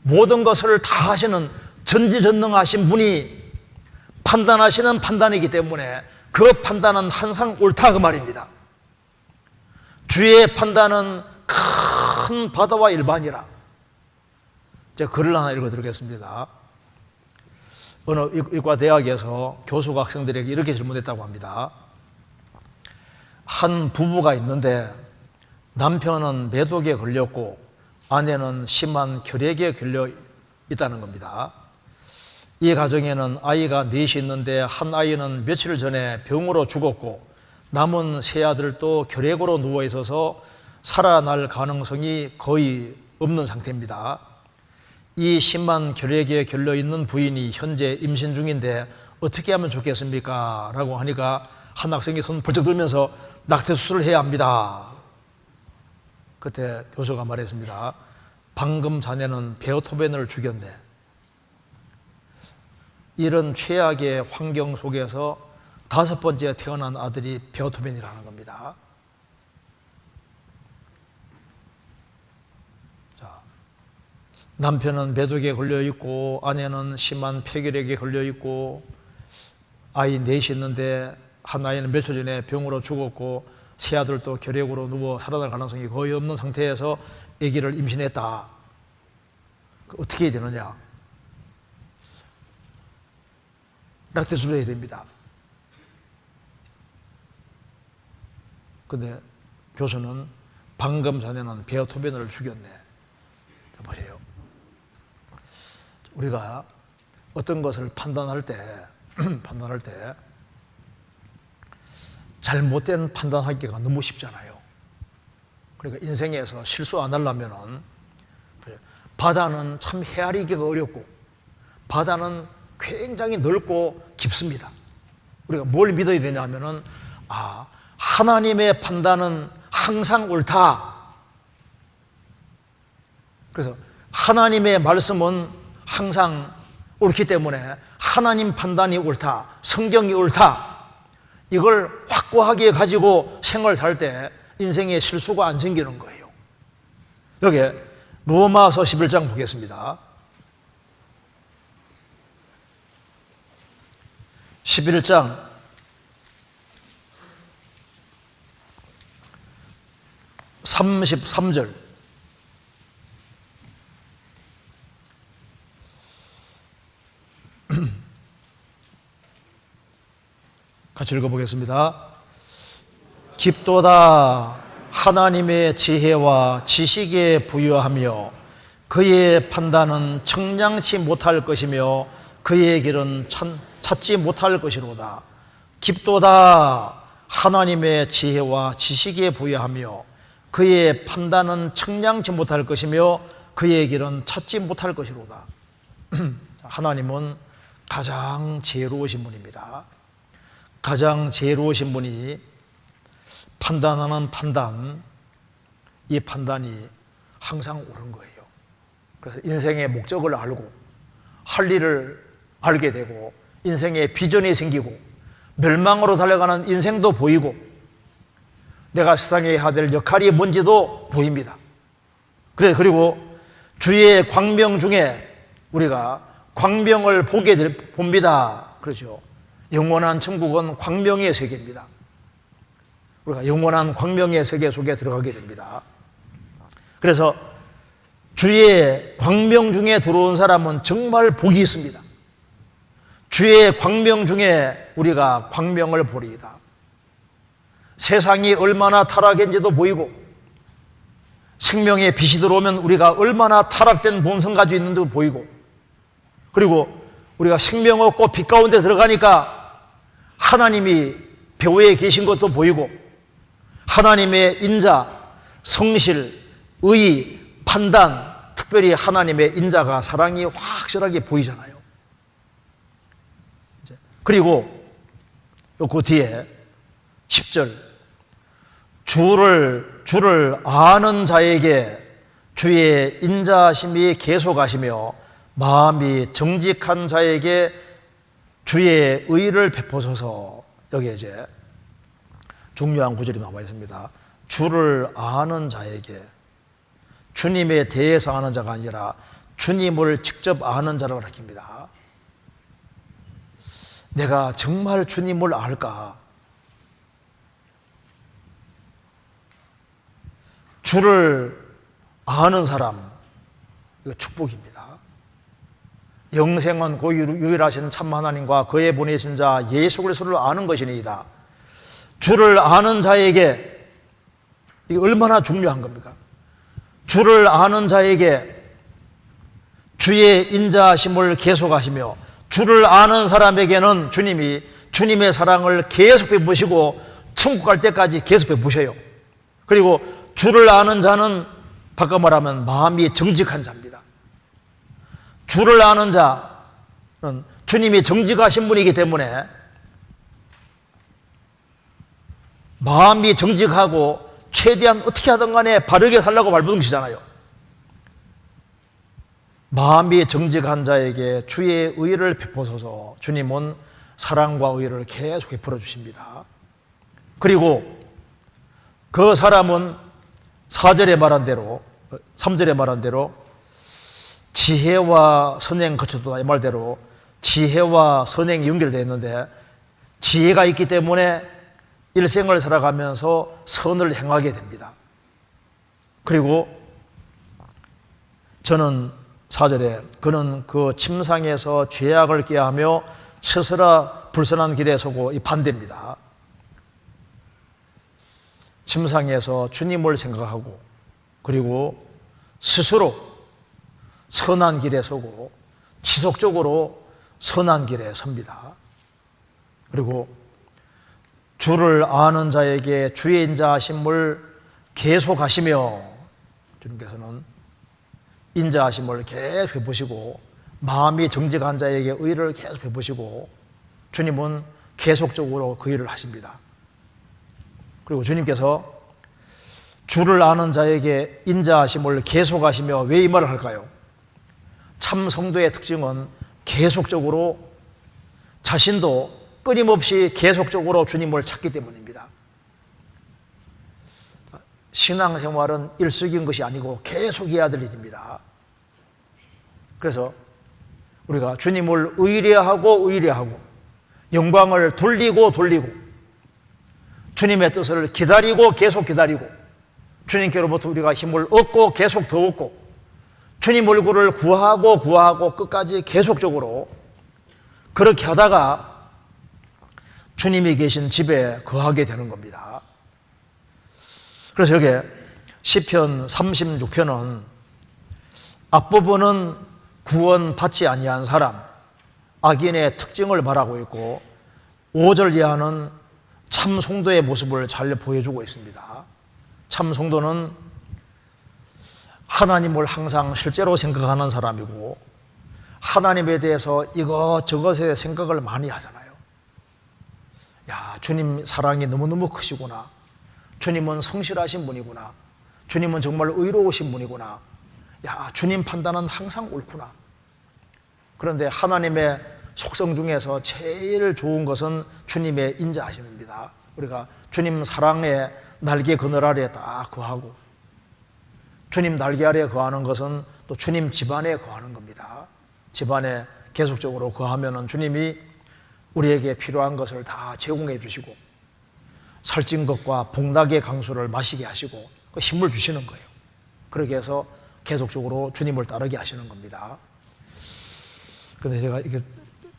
모든 것을 다 하시는 전지전능하신 분이 판단하시는 판단이기 때문에 그 판단은 항상 옳다 그 말입니다. 주의 판단은 큰 바다와 일반이라. 제가 글을 하나 읽어드리겠습니다. 어느 이과 대학에서 교수가 학생들에게 이렇게 질문했다고 합니다. 한 부부가 있는데 남편은 매독에 걸렸고 아내는 심한 결핵에 걸려 있다는 겁니다. 이 가정에는 아이가 넷이 있는데 한 아이는 며칠 전에 병으로 죽었고 남은 세 아들도 결핵으로 누워 있어서 살아날 가능성이 거의 없는 상태입니다. 이 심한 결핵에 걸려있는 부인이 현재 임신 중인데 어떻게 하면 좋겠습니까? 라고 하니까 한 학생이 손 벌쩍 들면서 낙태수술을 해야 합니다. 그때 교수가 말했습니다. 방금 자네는 베토벤을 죽였네. 이런 최악의 환경 속에서 5번째 태어난 아들이 베토벤이라는 겁니다. 남편은 매독에 걸려있고 아내는 심한 폐결핵에 걸려있고 아이 넷이 있는데 한 아이는 며칠 전에 병으로 죽었고 세 아들도 결핵으로 누워 살아날 가능성이 거의 없는 상태에서 아기를 임신했다. 어떻게 해야 되느냐? 낙태수술을 해야 됩니다. 근데 교수는 방금 전에는 베토벤을 죽였네. 보세요. 우리가 어떤 것을 판단할 때 잘못된 판단하기가 너무 쉽잖아요. 그러니까 인생에서 실수 안 하려면은 바다는 참 헤아리기가 어렵고 바다는 굉장히 넓고 깊습니다. 우리가 뭘 믿어야 되냐면은 하나님의 판단은 항상 옳다. 그래서 하나님의 말씀은 항상 옳기 때문에 하나님 판단이 옳다, 성경이 옳다, 이걸 확고하게 가지고 생활을 살 때 인생에 실수가 안 생기는 거예요. 여기 로마서 11장 보겠습니다. 11장 33절. 같이 읽어보겠습니다. 깊도다 하나님의 지혜와 지식에 부유하며 그의 판단은 청량치 못할 것이며 그의 길은 찾지 못할 것이로다. 깊도다 하나님의 지혜와 지식에 부유하며 그의 판단은 청량치 못할 것이며 그의 길은 찾지 못할 것이로다. 하나님은 가장 지혜로우신 분입니다. 가장 지혜로우신 분이 판단하는 판단, 이 판단이 항상 옳은 거예요. 그래서 인생의 목적을 알고 할 일을 알게 되고 인생의 비전이 생기고 멸망으로 달려가는 인생도 보이고 내가 세상에 해야 될 역할이 뭔지도 보입니다. 그리고 주의 광명 중에 우리가 광명을 봅니다. 그렇죠. 영원한 천국은 광명의 세계입니다. 우리가 영원한 광명의 세계 속에 들어가게 됩니다. 그래서 주의 광명 중에 들어온 사람은 정말 복이 있습니다. 주의 광명 중에 우리가 광명을 보리이다. 세상이 얼마나 타락했는지도 보이고 생명의 빛이 들어오면 우리가 얼마나 타락된 본성 가지고 있는지도 보이고 그리고 우리가 생명 없고 빛 가운데 들어가니까 하나님이 배후에 계신 것도 보이고 하나님의 인자, 성실, 의, 판단, 특별히 하나님의 인자가 사랑이 확실하게 보이잖아요. 그리고 그 뒤에 10절 주를 아는 자에게 주의 인자심이 계속하시며 마음이 정직한 자에게 주의 의를 베푸소서. 여기에 이제 중요한 구절이 나와 있습니다. 주를 아는 자에게, 주님에 대해서 아는 자가 아니라 주님을 직접 아는 자라고 가르칩니다. 내가 정말 주님을 알까? 주를 아는 사람, 이거 축복입니다. 영생은 그 유일하신 참 하나님과 그의 보내신 자 예수 그리스도를 아는 것이니이다. 주를 아는 자에게 이게 얼마나 중요한 겁니까? 주를 아는 자에게 주의 인자하심을 계속하시며, 주를 아는 사람에게는 주님이 주님의 사랑을 계속 베푸시고 천국 갈 때까지 계속 베푸셔요. 그리고 주를 아는 자는 바꿔 말하면 마음이 정직한 자입니다. 주를 아는 자는 주님이 정직하신 분이기 때문에 마음이 정직하고 최대한 어떻게 하든 간에 바르게 살라고 발버둥치잖아요. 마음이 정직한 자에게 주의 의를 베푸소서. 주님은 사랑과 의를 계속 베풀어 주십니다. 그리고 그 사람은 4절에 말한 대로, 3절에 말한 대로 지혜와 선행 거쳐도다, 이 말대로 지혜와 선행이 연결되어 있는데, 지혜가 있기 때문에 일생을 살아가면서 선을 행하게 됩니다. 그리고 저는 4절에 그는 그 침상에서 죄악을 꾀하며 스스로 불선한 길에 서고, 이 반대입니다. 침상에서 주님을 생각하고 그리고 스스로 선한 길에 서고 지속적으로 선한 길에 섭니다. 그리고 주를 아는 자에게 주의 인자하심을 계속하시며, 주님께서는 인자하심을 계속 베푸시고 마음이 정직한 자에게 의를 계속 베푸시고 주님은 계속적으로 그 일을 하십니다. 그리고 주님께서 주를 아는 자에게 인자하심을 계속하시며, 왜 이 말을 할까요? 참 성도의 특징은 계속적으로 자신도 끊임없이 계속적으로 주님을 찾기 때문입니다. 신앙생활은 일시적인 것이 아니고 계속 해야 될 일입니다. 그래서 우리가 주님을 의뢰하고 영광을 돌리고 주님의 뜻을 기다리고 계속 기다리고, 주님께로부터 우리가 힘을 얻고 계속 더 얻고, 주님 얼굴을 구하고 끝까지 계속적으로 그렇게 하다가 주님이 계신 집에 거하게 되는 겁니다. 그래서 여기 시편 36편은 앞부분은 구원받지 아니한 사람, 악인의 특징을 말하고 있고 5절 이하는 참 성도의 모습을 잘 보여주고 있습니다. 참 성도는 하나님을 항상 실제로 생각하는 사람이고 하나님에 대해서 이것저것에 생각을 많이 하잖아요. 야, 주님 사랑이 너무너무 크시구나. 주님은 성실하신 분이구나. 주님은 정말 의로우신 분이구나. 야, 주님 판단은 항상 옳구나. 그런데 하나님의 속성 중에서 제일 좋은 것은 주님의 인자하심입니다. 우리가 주님 사랑의 날개 그늘 아래에 딱 거하고, 주님 날개 아래에 거하는 것은 또 주님 집안에 거하는 겁니다. 집안에 계속적으로 거하면은 주님이 우리에게 필요한 것을 다 제공해 주시고 살찐 것과 복락의 강수를 마시게 하시고 그 힘을 주시는 거예요. 그렇게 해서 계속적으로 주님을 따르게 하시는 겁니다. 그런데 제가 이게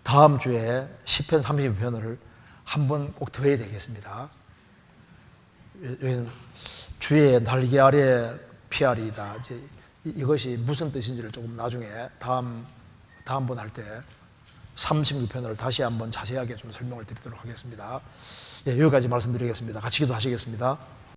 다음 주에 시편 32편을 한번 꼭 더 해야 되겠습니다. 주의 날개 아래 피아리이다. 이것이 무슨 뜻인지를 조금 나중에 다음번 할 때 36편을 다시 한번 자세하게 좀 설명을 드리도록 하겠습니다. 예, 여기까지 말씀드리겠습니다. 같이 기도하시겠습니다.